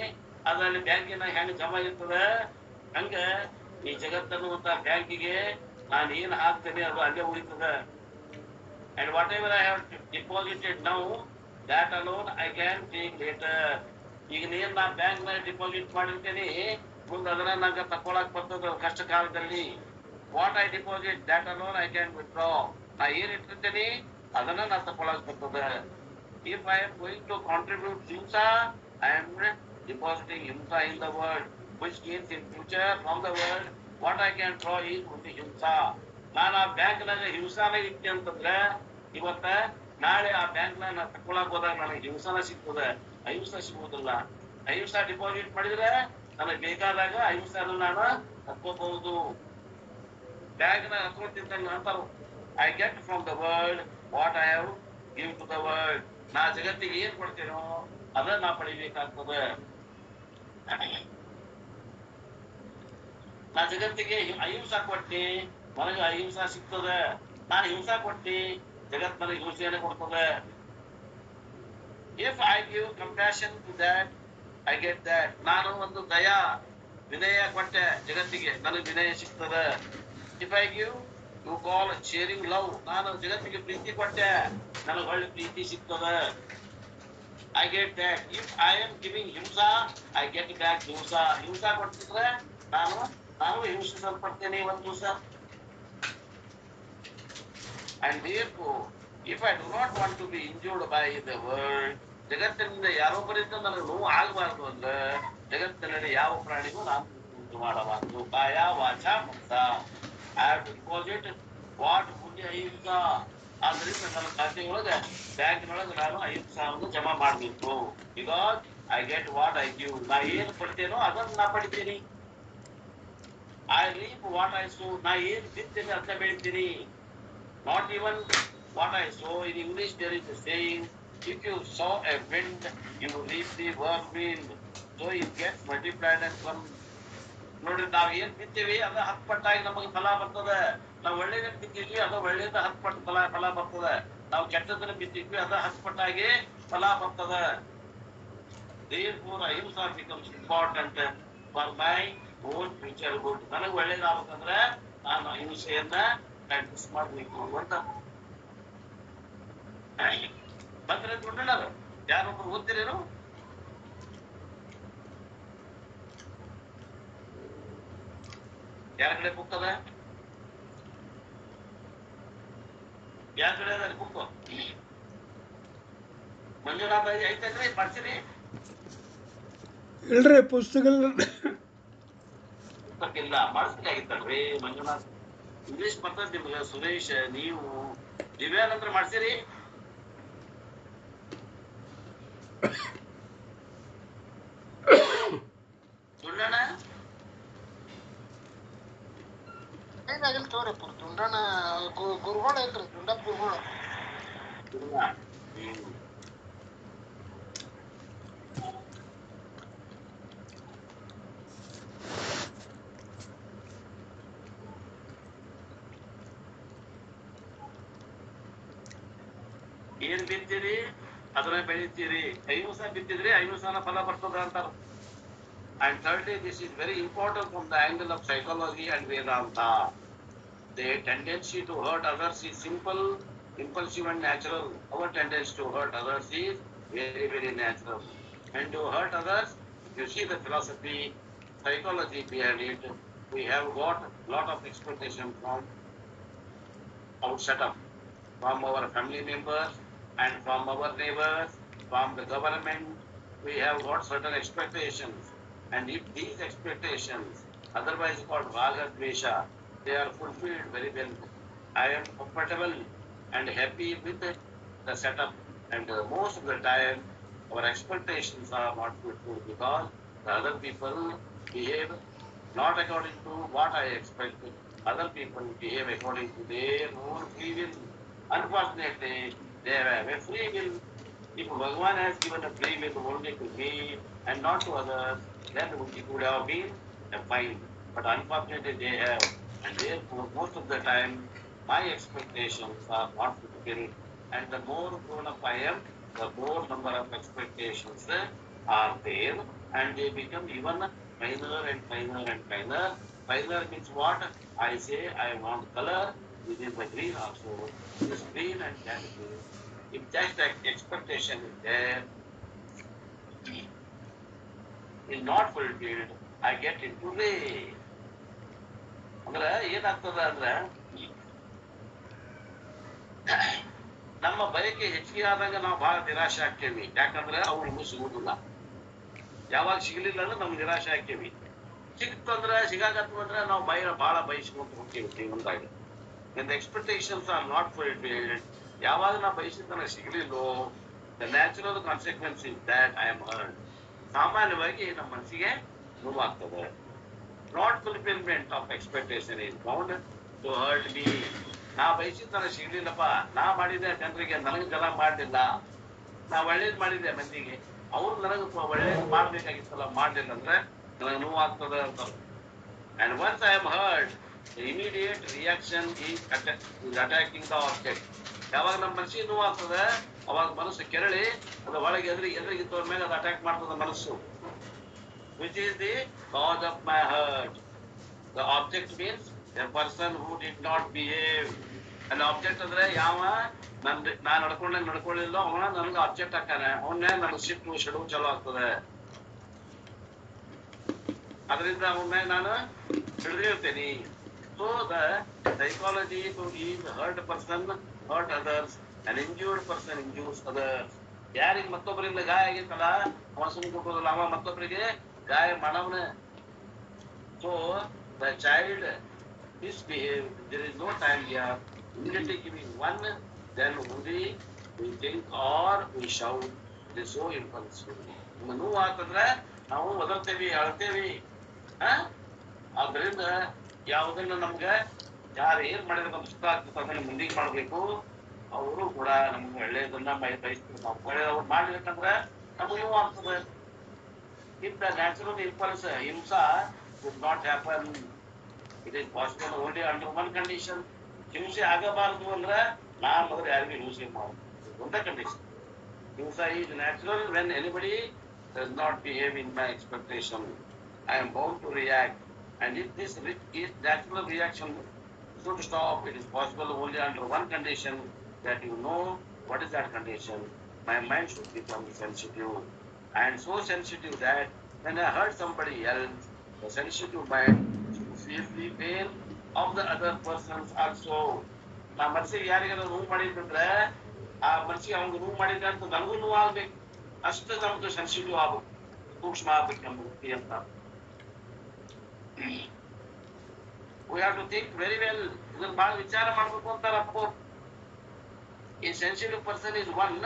ಅದರಲ್ಲಿ ಬ್ಯಾಂಕಿನ ಹೆಂಗ್ ಜಮಾ ಇರ್ತದೆ, ಹಂಗ ಈ ಜಗತ್ತನ್ನುವಂತ ಬ್ಯಾಂಕಿಗೆ ನಾನು ಏನ್ ಹಾಕ್ತೇನೆ ಅದು ಅಲ್ಲೇ ಉಳಿತದೆ. And whatever I have deposited now, that alone I can take later. ಈಗ ನೀನ್ ನಾ ಬ್ಯಾಂಕ್ ನಲ್ಲಿ ಡಿಪಾಸಿಟ್ ಮಾಡಿರ್ತೇನೆ, ಮುಂದೆ ಅದನ್ನ ನಂಗೆ ತಕೊಳಕ್ ಬರ್ತದ ಕಷ್ಟ ಕಾಲದಲ್ಲಿ. What I deposit that alone I can withdraw. ನಾ ಏನ್ ಇಟ್ಟಿರ್ತೇನೆ ಅದನ್ನ ನಾ ತಕೊಳಕ್ ಬರ್ತದ. If I am going to contribute himsa, I am depositing himsa in the world, which means in future from the world what I can draw is only himsa. ನಾನು ಆ bank ನಾಗ ಹಿಂಸಾನ ಇಟ್ಟೆ ಅಂತಂದ್ರೆ ಇವತ್ತ ನಾಳೆ ಆ ಬ್ಯಾಂಕ್ ನ ತಕೊಳಕ್ ಹೋದಾಗ ನನಗೆ ಹಿಂಸಾನ ಸಿಗ್ತದೆ, ಅಹಿಂಸಾ ಸಿಗುವುದಿಲ್ಲ. ಅಹಿಂಸಾ ಡಿಪಾಸಿಟ್ ಮಾಡಿದ್ರೆ ನನಗೆ ಬೇಕಾದಾಗ ಅಹಿಂಸಾನ ನಾನು ತಕ್ಕೋಬಹುದು. ಬ್ಯಾಂಕ್ ನ ಹಾಕೊಳ್ತಿದ್ದ ಅಂತಾರ, I get from the world what I have give to the world. ನಾ ಜಗತ್ತಿಗೆ ಏನ್ ಕೊಡ್ತೇನೋ ಅದ ನಾ ಪಡಿಬೇಕಾಗ್ತದೆ. ನಾ ಜಗತ್ತಿಗೆ ಅಹಿಂಸಾ ಕೊಟ್ಟಿ ನನಗೆ ಅಹಿಂಸಾ ಸಿಗ್ತದೆ. ನಾನು ಹಿಂಸಾ ಕೊಟ್ಟಿ ಜಗತ್ ನನಗೆ ಹಿಂಸೆಯನ್ನು ಕೊಡ್ತದೆ. If I give compassion to that I get that. ನಾನು ಒಂದು ದಯಾ ವಿನಯ ಕೊಟ್ಟೆ ಜಗತ್ತಿಗೆ, ನನಗೆ ವಿನಯ ಸಿಗ್ತದೆ. If I give you call sharing love, ನಾನು ಜಗತ್ತಿಗೆ ಪ್ರೀತಿ ಕೊಟ್ಟೆ, ನನಗೆ ಒಳ್ಳೆ ಪ್ರೀತಿ ಸಿಗ್ತದೆ. I get that. If I am giving himsa I get back himsa. ಹಿಂಸಾ ಕೊಡ್ತಿದ್ರೆ ನಾನು ಹಿಂಸಿಸಲ್ಪಡ್ತೇನೆ ಒಂದು ದಿವಸ. And therefore, if I do not want to be injured by the world, ಜಗತ್ತಿನಿಂದ ಯಾರೊಬ್ಬರಿಂದ ನನಗೆ ನೋವು ಆಗಬಾರ್ದು ಅಂದ್ರೆ ಜಗತ್ತಿನಲ್ಲಿ ಯಾವ ಪ್ರಾಣಿಗೂ ನಾನು ಉಂಟು ಮಾಡಬಾರದು. ಕಾಯ ವಾಚ ಮನಸ. I have to deposit what punya ahimsa. ಆದ್ರಿಂದ ನನ್ನ ಖಾತೆಯೊಳಗೆ ಬ್ಯಾಂಕ್ನೊಳಗೆ ನಾನು ಅಹಿಂಸಾವನ್ನು ಜಮಾ ಮಾಡಬೇಕು. Because I get what I give. ನಾ ಏನು ಪಡಿತೇನೋ ಅದನ್ನು ನಾ ಪಡಿತೀನಿ. I reap what I sow. ನಾ ಏನು ಬಿತ್ತೇನೆ ಅಂತ ಬೆಳಿತೀನಿ. Not even what I saw. In English there is a saying, if you sow a wind, you reap the whirlwind. So it gets multiplied and comes. ನೋಡ್ರಿ, ನಾವ್ ಏನ್ ಬಿತ್ತೀವಿ ಅದ 10 ಪಟ್ಟಾಗಿ ನಮಗೆ ಫಲ ಬರ್ತದೆ. ನಾವು ಒಳ್ಳೆಯದನ್ನ ಬಿತ್ತಿದ್ವಿ ಅದು ಒಳ್ಳೆಯದ 10 ಪಟ್ಟು ಫಲ ಬರ್ತದೆ. ನಾವು ಕೆಟ್ಟದನ್ನ ಬಿತ್ತಿದ್ವಿ ಅದ 10 ಪಟ್ಟಾಗಿ ಫಲ ಬರ್ತದೆ. Therefore ahimsa becomes important for my own future good. ನನಗೆ ಒಳ್ಳೇದಾಗಬೇಕಂದ್ರೆ ನಾನು ಅಹಿಂಸೆಯನ್ನ ಪ್ರಾಕ್ಟೀಸ್ ಮಾಡಬೇಕು ಅಂತ. ಬಂದ್ರೆ ದುಡ್ಡಣ್ಣರು ಯಾರೊಬ್ರು ಓದ್ತಿರೇನು? ಯಾರ ಕಡೆ ಬುಕ್ ಅದ? ಯಾರ ಕಡೆ ಅದ ಬುಕ್? ಮಂಜುನಾಥ ಐತಲ್ರಿ, ಬರ್ತೀರಿ? ಇಲ್ರಿ, ಪುಸ್ತಕ ಇಲ್ಲ, ಮಾಡಿಸ್ಬೇಕಾಗಿತ್ತಲ್ರಿ ಮಂಜುನಾಥ್. ಇಂಗ್ಲಿಷ್ ಬರ್ತದೆ ನಿಮ್ಗೆ. ಸುರೇಶ್, ನೀವು ದಿವ್ಯಾನಂದ್ರ ಮಾಡ್ತೀರಿ? ದುಂಡಣ್ಣ ಏನಾಗಿಲ್ಲ ತೋರಿ, ದುಂಡಣ್ಣ ಗುರುಗಳು ಇಲ್ರಿ, ದುಂಡಪ್ಪ ಗುರುಗಳು. ಹ್ಮ್. ಏನ್ ಬಿತ್ತೀರಿ ಅದನ್ನ ಬೆಳಿತೀರಿ. ಅಹಿಂಸ ಬಿತ್ತಿದ್ರಿ ಅಹಿಂಸನ ಫಲ ಬರ್ತದ ಅಂತಾರ. And thirdly, this is very important from the angle of psychology and Vedanta. The tendency to hurt others is simple, impulsive and natural. Our tendency to hurt others is very, very natural. And to hurt others, if you see the philosophy, psychology behind it, we have got a lot of expectation from our setup, from our family members and from our neighbors, from the government. We have got certain expectations. And if these expectations, otherwise called Raga Dvesha, they are fulfilled very well, I am comfortable and happy with the setup. And most of the time, our expectations are not fulfilled because the other people behave not according to what I expect. Other people behave according to their own free will. Unfortunately, they have a free will. If Bhagavan has given a free will only to me and not to others, then it would have been fine. But unfortunately, they have, and therefore, most of the time, my expectations are not fulfilled. And the more grown up I am, the more number of expectations are there, and they become even finer and finer and finer. Finer means what? I say I want color. This is the green also. This green and that green. If that expectation is there, is not fulfilled, I get into rage. ಅಂದ್ರೆ ಏನಾಗ್ತದ ಅಂದ್ರೆ ನಮ್ಮ ಬಯಕೆ ಹೆಚ್ಚಿಗೆ ಆದಾಗ ನಾವು ಬಹಳ ನಿರಾಶೆ ಆಗ್ತೇವಿ. ಯಾಕಂದ್ರೆ ಅವು ನಮಗೂ ಸಿಗುದಿಲ್ಲ. ಯಾವಾಗ ಸಿಗಲಿಲ್ಲ ಅಂದ್ರೆ ನಮ್ಗೆ ನಿರಾಶೆ ಆಗ್ತೇವಿ. ಸಿಕ್ತಂದ್ರೆ ಸಿಗಾಕತ್ತಂದ್ರೆ ನಾವು ಬಹಳ ಬಯಸ್ಕೊಂತ ಹೋಗ್ತೀವಿ ಜೀವನದಾಗ. When the expectations are not fulfilled, ಯಾವಾಗ ನಾವು ಬಯಸಿದ್ದನ್ನ ಸಿಗಲಿಲ್ಲೋ, the natural consequence is that I am hurt. ಸಾಮಾನ್ಯವಾಗಿ ನಮ್ಮ ಮನಸ್ಸಿಗೆ ನೋವಾಗ್ತದೆ. Not fulfillment of expectation is bound to hurt me. ನಾ ಬಯಸಿದ್ದನ್ನ ಸಿಗ್ಲಿಲ್ಲಪ್ಪ, ನಾ ಮಾಡಿದೆ ಜನರಿಗೆ, ನನಗೆ ಜನ ಮಾಡಲಿಲ್ಲ. ನಾ ಒಳ್ಳೇದ್ ಮಾಡಿದೆ ಮಂದಿಗೆ, ಅವ್ರು ನನಗೆ ಒಳ್ಳೇದ್ ಮಾಡ್ಬೇಕಾಗಿತ್ತಲ್ಲ, ಮಾಡ್ಲಿಲ್ಲ ಅಂದ್ರೆ ನನಗೆ ನೋವಾಗ್ತದೆ ಅಂತಾರೆ. And once I am hurt, the immediate reaction is attacking the object. ಯಾವಾಗ ನಮ್ಮ ಮನಸ್ಸಿಗೆ ನೋವಾಗ್ತದೆ, ಅವಾಗ ಮನಸ್ಸು ಕೆರಳಿ ಅದು ಒಳಗೆ ಎದುರಿಗಿದ್ದವ್ರ ಮೇಲೆ ಅದು ಅಟ್ಯಾಕ್ ಮಾಡ್ತದೆ ಮನಸ್ಸು. Which is the cause of my hurt. The object means a person who did not behave. An object ಅಂದ್ರೆ ಯಾವ ನಾನು ನಡ್ಕೊಳ್ಳಿಲ್ಲ ಅವನ ನನಗೆ ಆಬ್ಜೆಕ್ಟ್ ಹಾಕಾನೆ, ಅವನ್ನೇ ನನಗೆ ಸಿಟ್ಟು ಶೆಡು ಚಲೋ ಆಗ್ತದೆ. ಅದರಿಂದ ಅವನ್ನ ನಾನು ಹಿಡಿದಿರ್ತೇನೆ. So the psychology to ease hurt person hurt others, an injured person injures others. ಯಾರಿಗೆ ಮತ್ತೊಬ್ಬರಿಂದ ಗಾಯ ಆಗಿತ್ತಲ್ಲ ಅವ ಸುಮ್ಮನೆ ಕೊಟ್ಟೋದಿಲ್ಲ, ಅವ ಮತ್ತೊಬ್ಬರಿಗೆ ಗಾಯ ಮಾಡವನ. So the child misbehaved, there is no time here. Immediately giving one, then only we think or we shout. It is so impulsive. ನೋವು ಆಗ್ತಂದ್ರೆ ನಾವು ಒದರ್ತೇವಿ, ಅಳ್ತೇವಿ. ಆದ್ರಿಂದ ಯಾವುದನ್ನ ನಮ್ಗೆ ಯಾರು ಏನ್ ಮಾಡಿದ್ರೆ ನಮ್ಗೆ ಇಷ್ಟ ಆಗ್ತದೆ ಅದನ್ನ ಮುಂದಿಗೆ ಮಾಡ್ಬೇಕು. ಅವರು ಕೂಡ ನಮ್ಗೆ ಒಳ್ಳೆಯದನ್ನ ಬಯಸ್ತೀವಿ. ನಾವು ಒಳ್ಳೆಯವ್ರು ಮಾಡ್ಬೇಕಂದ್ರೆ ನಮ್ಗೆ ನೋವು ಆಗ್ತದೆ. If the natural impulse ಹಿಂಸಾ would not happen, it is possible only under one condition. ಹಿಂಸೆ ಆಗಬಾರದು ಅಂದ್ರೆ ನಾ ಮೊದಲು ಯಾರಿಗೂ ಹಿಂಸೆ ಮಾಡಬೇಕು, ಒಂದೇ ಕಂಡೀಷನ್. ಹಿಂಸಾ is natural when anybody does not behave in my expectation. I am bound to react, and if this is natural reaction should stop, it is possible only under one condition, that you know what is that condition. My mind should become sensitive, and so sensitive that when I hurt somebody else, the sensitive mind should feel the pain of the other persons also. ನಾ ಮನಸ್ಸಿಗೆ ಯಾರಿಗಾರ ನೋವು ಮಾಡಿದ್ರೆ ಆ ಮನಸ್ಸಿಗೆ ಅವ್ನಿಗೆ ನೋವು ಮಾಡಿದ್ರೆ ಅಂತ ನನಗೂ ನೋವು ಆಗ್ಬೇಕು. ಅಷ್ಟು ನಮ್ದು ಸೆನ್ಸಿಟಿವ್ ಆಗ್ಬೇಕು, ಸೂಕ್ಷ್ಮ ಆಗ್ಬೇಕು ನಮ್ಮ ವೃತ್ತಿ ಅಂತ. We have to think very well. ಇದನ್ನ ಬಹಳ ವಿಚಾರ ಮಾಡ್ಬೇಕು ಅಂತಾರೆ Appu. A sensitive person is one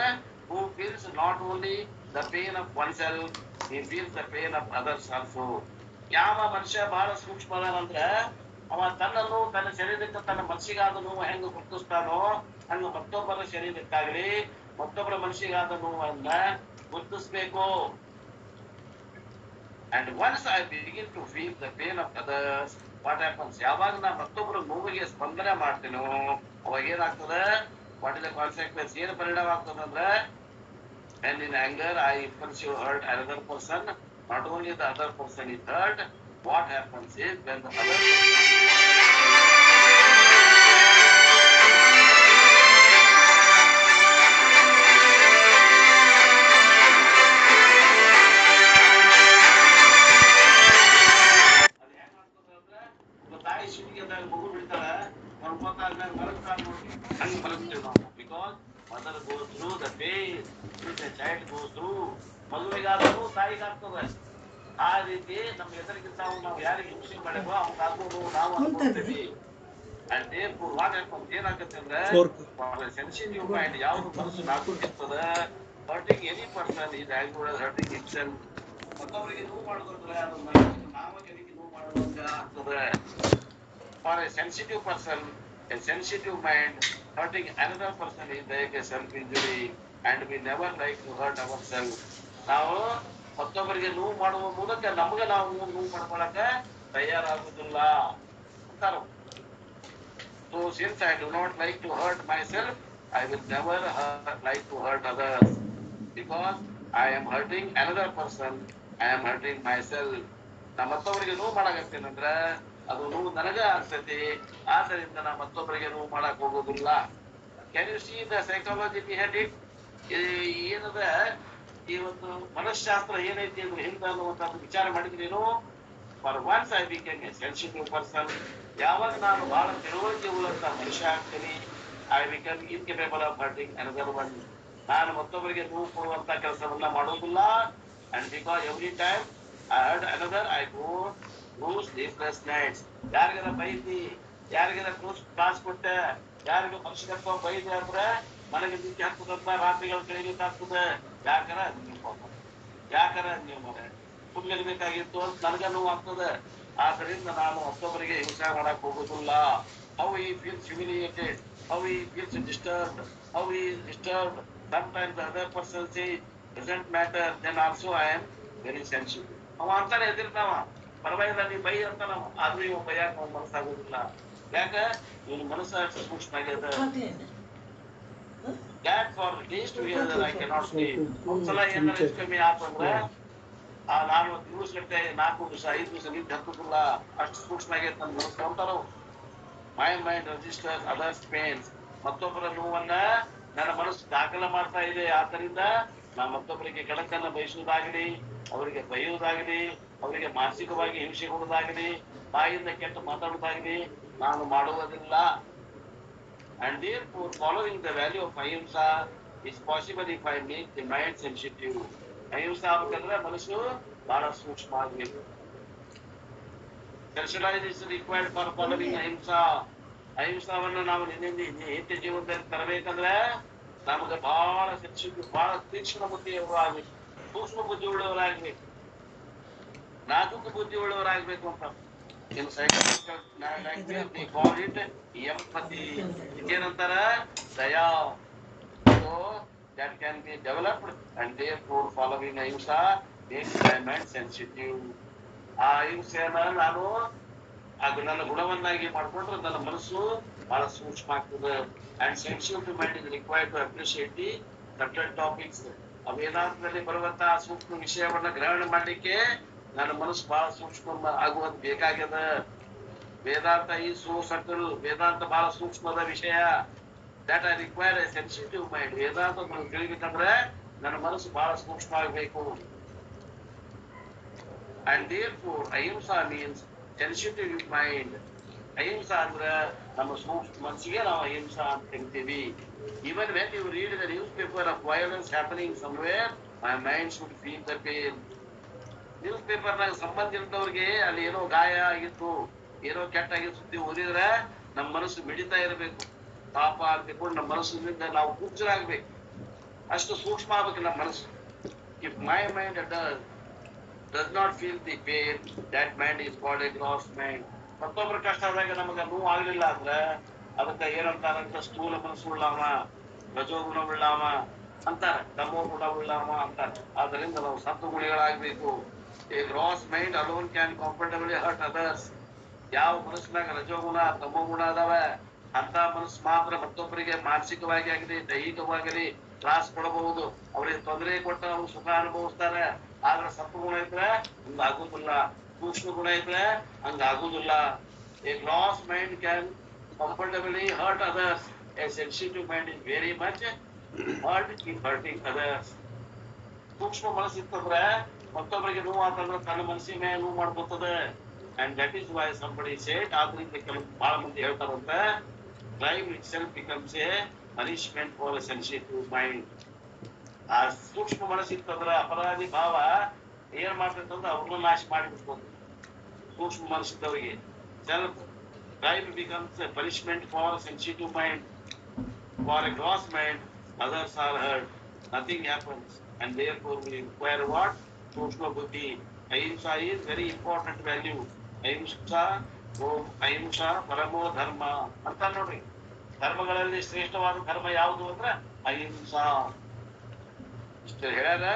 who feels not only the pain of oneself, he feels the pain of others also. ಯಾವ ಮನುಷ್ಯ ಬಹಳ ಸೂಕ್ಷ್ಮ ಅದಾನಂದ್ರ ಅವ ತನ್ನ ನೋವು ತನ್ನ ಶರೀರಕ್ಕೆ, ತನ್ನ ಮನಸ್ಸಿಗಾದ ನೋವು ಹೆಂಗ ಗುರುತಿಸ್ತಾನೋ ಹಂಗ ಮತ್ತೊಬ್ಬರ ಶರೀರಕ್ಕಾಗ್ಲಿ ಮತ್ತೊಬ್ಬರ ಮನುಷ್ಯಗಾದ ನೋವನ್ನ ಗುರುತಿಸಬೇಕು. And once I begin to feel the pain of others, what happens? ಯಾವಾಗ ನಾ ಮತ್ತೊಬ್ಬರ ನೋವಿಗೆ ಸ್ಪಂದನೆ ಮಾಡ್ತೀನೋ ಅವಾಗ ಏನಾಗ್ತದೆ? What is the consequence? ಏನು ಪರಿಣಾಮ ಆಗ್ತದಂದ್ರೆ, and in anger I impulse to hurt another person. Not only the other person is hurt, what happens is when the other ತಾಯಿ ಶಿವಿಗೆದಾಗ ಮಗು ಬಿಡ್ತಾಳೆ, ಹೊರಕೊಂಡಾದ್ಮೇಲೆ ಮಲಗ್ತಾಳೆ ನೋಡಿ, ಹಂಗೆ ಮಲಗ್ತೀವಿ ನಾವು. Because mother goes through the pain which the child goes through. ಮಗುವಿಗಾದರೂ ತಾಯಿಗಾಗ್ತದೆ. ಆ ರೀತಿ ನಮ್ಮ ಎದುರಿಗಿಂತ ನಾವು ಯಾರಿಗೆ ಹಿಂಸೆ ಮಾಡಿದ್ವೋ ಅವ್ಗಾಗ್ಬೋದು ನಾವು ಅನ್ಕೊಳ್ತೀವಿ. And therefore what happens? ಏನಾಗುತ್ತೆ ಅಂದ್ರೆ, ಸೆನ್ಸಿಟಿವ್ ಮೈಂಡ್ ಯಾವ್ದು ಮನಸ್ಸು ನಾಟುತ್ತಿರ್ತದೆ, hurting any person is as good as hurting himself. ಮತ್ತೊಬ್ಬರಿಗೆ ನೋವು ಮಾಡೋದಂದ್ರೆ ಅದು ನಾವು ಜನರಿಗೆ ನೋವು ಮಾಡೋದಂಗ ಆಗ್ತದೆ. For a sensitive person, a sensitive mind, hurting another person is like a self-injury, and we never like to hurt ourselves. ನಾವು ಮತ್ತೊಬ್ಬರಿಗೆ ನೋವು ಮಾಡುವ ಮೂಲಕ ನಮಗೆ ನಾವು ನೋವು ಮಾಡ್ಕೊಳಕ್ಕೆ ತಯಾರಾಗುವುದಿಲ್ಲ ಅಂತಾರ. So since I do not like to hurt myself, I will never like to hurt others. Because I am hurting another person, I am hurting myself. ನಾ ಮತ್ತೊಬ್ಬರಿಗೆ ನೋವು ಮಾಡಾಕತ್ತೇನಂದ್ರ ಅದು ನೋವು ನನಗ ಆಗ್ತೈತಿ. ಆದ್ದರಿಂದ ನಾ ಮತ್ತೊಬ್ಬರಿಗೆ ನೋವು ಮಾಡಕ್ ಹೋಗೋದಿಲ್ಲ. Can you see the psychology behind it? ಏನದ ಈ ಒಂದು ಮನಃಶಾಸ್ತ್ರ ಏನೈತಿ ಅಂದ್ರೆ ಹಿಂದ ಅನ್ನುವಂತ ವಿಚಾರ ಮಾಡಿದ್ರೇನು? For once I became a sensitive person. ಯಾವಾಗ ನಾನು ಬಹಳ ತಿಳುವಳಿಕೆ ಉಳ್ಳಂತ ಮನುಷ್ಯ ಆಗ್ತೀನಿ, I become incapable of hurting another one. ನಾನು ಮತ್ತೊಬ್ಬರಿಗೆ ನೋವು ಕೊಡುವಂತ ಕೆಲಸವನ್ನ ಮಾಡೋದಿಲ್ಲ. And because every time I heard another, I go sleepless nights. ಯಾರಿಗಾರ ಬೈದಿ, ಯಾರಿಗಾರ ಕ್ಲಾಸ್ ಕೊಟ್ಟೆ, ಯಾರಿಗ ಮನುಷ್ಯಪ್ಪ ಬೈದೆ ಅಂದ್ರೆ ನನಗೆ ನಿಂಗೆ ಹಾಕುದಂತ ರಾತ್ರಿಗಳು ಕಳಿಬೇಕಾಗ್ತದೆ. ಯಾಕರ ನೀವು ಮನೆ ಸುಮ್ಮನಿರ್ಬೇಕಾಗಿತ್ತು ಅಂತ ನನಗ ನೋವು ಆಗ್ತದೆ. ಆದ್ರಿಂದ ನಾನು ಮತ್ತೊಬ್ಬರಿಗೆ ಹಿಂಸೆ ಮಾಡಕ್ ಹೋಗುದಿಲ್ಲ. How he feels humiliated, how he feels disturbed, how he is disturbed. Sometimes the other person says doesn't matter, then also I am very sensitive. ಅವ ಅಂತಾನೆ ಎದಿರ್ತಾವ, ಪರವಾಗಿಲ್ಲ ನೀ ಬೈ ಅಂತ ನಾವು. ಆದ್ರೂ ಇವ ಬೈಯಾಕ ನಾವು ಮನಸ್ಸಾಗೋದಿಲ್ಲ. ಯಾಕ? ಇವನ ಮನಸ್ಸು ಸೂಕ್ಷ್ಮ ಆಗ್ಯದ. That for days together I cannot sleep. ಒಂದ್ಸಲ ಏನಾರ ಹೆಚ್ಚು ಕಮ್ಮಿ ಆತಂದ್ರೆ ನಾನು ದಿವಸ ಗಟ್ಟೆ 4 ದಿವಸ 5 ದಿವಸ ನಿದ್ದೆ ಹತ್ತುದಿಲ್ಲ. ಅಷ್ಟು ಸೂಕ್ಷ್ಮ ಆಗೈತೆ ನನ್ನ ಮನಸ್ಸು ಅಂತಾರ. My mind registers others pains. ಮತ್ತೊಬ್ಬರ ನೋವನ್ನ ನನ್ನ ಮನಸ್ಸು ದಾಖಲೆ ಮಾಡ್ತಾ ಇದೆ. ಆದ್ದರಿಂದ ನಾ ಮತ್ತೊಬ್ಬರಿಗೆ ಕೆಳಕನ್ನ ಬಯಸುವುದಾಗಲಿ, ಅವರಿಗೆ ಬೈಯುವುದಾಗಲಿ, ಅವರಿಗೆ ಮಾನಸಿಕವಾಗಿ ಹಿಂಸೆ ಕೊಡುವುದಾಗಲಿ, ಬಾಯಿಂದ ಕೆಟ್ಟ ಮಾತಾಡುವುದಾಗಲಿ ನಾನು ಮಾಡುವುದಿಲ್ಲ. And therefore following the value of ahimsa is possible if I make the mind sensitive. ಅಹಿಂಸಾ ಆಗ್ಬೇಕಂದ್ರೆ ಮನಸ್ಸು ಬಹಳ ಸೂಕ್ಷ್ಮ ಆಗ್ಬೇಕು. Specialization required for following ahimsa. ಅಹಿಂಸಾವನ್ನು ನಾವು ನಿತ್ಯ ಜೀವನದಲ್ಲಿ ತರಬೇಕಂದ್ರೆ ನಮಗೆ ಬಹಳ ಸೆನ್ಸಿಟಿವ್, ಬಹಳ ತೀಕ್ಷ್ಣ ಬುದ್ಧಿಯವರು ಆಗ್ಬೇಕು, ಸೂಕ್ಷ್ಮ ಬುದ್ಧಿ ಉಳ್ಳವರಾಗ್ಬೇಕು, ನಾಜೂಕ ಬುದ್ಧಿ ಉಳ್ಳವರಾಗ್ಬೇಕು ಅಂತ. In psychological language they call it empathy. ಏನಂತಾರ? ದಯಾ. So that can be developed, and therefore following ahimsa makes my mind sensitive. ಆ ಅಹಿಂಸೆಯನ್ನ ನಾನು ಅದು ನನ್ನ ಗುಣವನ್ನಾಗಿ ಮಾಡ್ಕೊಂಡ್ರೆ ನನ್ನ ಮನಸ್ಸು ಬಹಳ ಸೂಕ್ಷ್ಮ ಆಗ್ತದೆ. And sensitive mind is required to appreciate the subtle topics. ವೇದಾಂತದಲ್ಲಿ ಬರುವಂತಹ ಸೂಕ್ಷ್ಮ ವಿಷಯವನ್ನ ಗ್ರಹಣ ಮಾಡ್ಲಿಕ್ಕೆ ನನ್ನ ಮನಸ್ಸು ಬಹಳ ಸೂಕ್ಷ್ಮ ಆಗುವಂತ ಬೇಕಾಗ್ಯದ. ವೇದಾಂತ ಈ ಸಟಲ್, ವೇದಾಂತ ಬಹಳ ಸೂಕ್ಷ್ಮದ ವಿಷಯ. That I require a sensitive mind. ವೇದಾಂತ ನನಗೆ ತಿಳಿಬೇಕಂದ್ರೆ ನನ್ನ ಮನಸ್ಸು ಬಹಳ ಸೂಕ್ಷ್ಮ ಆಗಬೇಕು. And therefore ahimsa means sensitive mind. ಅಹಿಂಸಾ ಅಂದ್ರೆ ನಮ್ಮ ಸೂಕ್ಷ್ಮ ಮನಸ್ಸಿಗೆ ನಾವು ಅಹಿಂಸಾ ಅಂತ ಕರಿತೀವಿ. Even when you read the newspaper of violence happening somewhere, my mind should feel the pain. News ಪೇಪರ್ನಾಗ ಸಂಬಂಧ ಇದ್ದವ್ರಿಗೆ ಅಲ್ಲಿ ಏನೋ ಗಾಯ ಆಗಿತ್ತು, ಏನೋ ಕೆಟ್ಟಾಗಿ ಸುದ್ದಿ ಓದಿದ್ರೆ ನಮ್ಮ ಮನಸ್ಸು ಮಿಡಿತಾ ಇರಬೇಕು, ಪಾಪ ಆಗ್ಬೇಕು, ನಮ್ಮ ಮನಸ್ಸಿನಿಂದ ನಾವು ಹುಚ್ಚರಾಗ್ಬೇಕು. ಅಷ್ಟು ಸೂಕ್ಷ್ಮ ಆಗ್ಬೇಕು ನಮ್ಮ ಮನಸ್ಸು. If my mind does not feel the pain, that mind is called a gross mind. ಮತ್ತೊಬ್ಬರ ಕಷ್ಟ ಆದಾಗ ನಮಗೆ ನೋವು ಆಗ್ಲಿಲ್ಲ ಅಂದ್ರೆ ಅದಕ್ಕೆ ಏನಂತಾರಂತ? ಸ್ಥೂಲ ಮನಸ್ಸುಳ್ಳವ, ರಜೋಗುಣವುಳ್ಳವ, ಅಂತಾರೆ, ತಮೋ ಗುಣವುಳ್ಳವ ಅಂತಾರೆ. ಆದ್ದರಿಂದ ನಾವು ಸತ್ವ ಗುಣಿಗಳಾಗಬೇಕು. A gross mind alone can comfortably hurt others. ಯಾವ ಮನಸ್ಸಿನಾಗ ರಜೋಗುಣ ತಮೋಗುಣ ಅದಾವ ಅಂತ ಮನಸ್ಸು ಮಾತ್ರ ಮತ್ತೊಬ್ಬರಿಗೆ ಮಾನಸಿಕವಾಗಿ ಆಗಲಿ ದೈಹಿಕವಾಗಲಿ ತ್ರಾಸ ಕೊಡಬಹುದು, ಅವ್ರಿಗೆ ತೊಂದರೆ ಕೊಟ್ಟ ಅವ್ರು ಸುಖ ಅನುಭವಿಸ್ತಾರೆ. ಆದ್ರೆ ಸತ್ವಗುಣ ಇದ್ರೆ ಹಂಗ ಆಗುದಿಲ್ಲ, ಸೂಕ್ಷ್ಮ ಗುಣ ಇದ್ರೆ ಹಂಗ ಆಗುದಿಲ್ಲ. A gross mind can comfortably hurt others. A sensitive mind is very much hurt in hurting others. ಸೂಕ್ಷ್ಮ ಮನಸ್ಸಿತ್ತಂದ್ರೆ ಮತ್ತೊಬ್ಬರಿಗೆ ನೋವು ಆತಂದ್ರೆ ತನ್ನ ಮನಸ್ಸಿನ ಮೇಲೆ ನೋವು ಮಾಡ್ಕೊತದೆ. And that is why somebody said. ಆದ್ರಿಂದ ಕೆಲವು ಬಹಳ ಮಂದಿ ಹೇಳ್ತಾರಂತೆ, crime itself becomes a punishment for a sensitive mind. ಆ ಸೂಕ್ಷ್ಮ ಮನಸ್ಸಿತ್ತಂದ್ರೆ ಅಪರಾಧಿ ಭಾವ ಏನ್ ಮಾಡ್ತಂದ್ರೆ ಅವ್ರನ್ನ ನಾಶ ಮಾಡಿಬಿಡ್ಬೋದು. ಸೂಕ್ಷ್ಮ ಮನಸ್ಸಿದ್ದವರಿಗೆ self crime becomes a punishment for a sensitive mind. For a gross mind, others are hurt, nothing happens, and therefore we require what? Sukshma buddhi. Ahimsa is very important value. ಅಹಿಂಸಾ ಪರಮೋ ಧರ್ಮ ಅಂತ ನೋಡ್ರಿ. ಧರ್ಮಗಳಲ್ಲಿ ಶ್ರೇಷ್ಠವಾದ ಧರ್ಮ ಯಾವುದು ಅಂದ್ರೆ ಅಹಿಂಸಾ. ಇಷ್ಟು ಹೇಳ್ಯಾರ.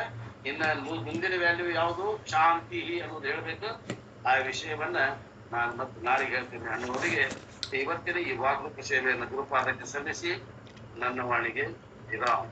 ಇನ್ನ ಮುಂದಿನ ವ್ಯಾಲ್ಯೂ ಯಾವುದು? ಶಾಂತಿ ಅನ್ನೋದು ಹೇಳ್ಬೇಕು. ಆ ವಿಷಯವನ್ನ ನಾನು ಮತ್ತೆ ನಾಳೆಗೆ ಹೇಳ್ತೇನೆ ಅನ್ನೋರಿಗೆ ಇವತ್ತಿನ ಈ ವಾಗ್ರೂಪ ಸೇವೆಯನ್ನು ಗುರುಪಾದಕ್ಕೆ ಸಲ್ಲಿಸಿ ನನ್ನ ವಾಣಿಗೆ ವಿರಾಮ.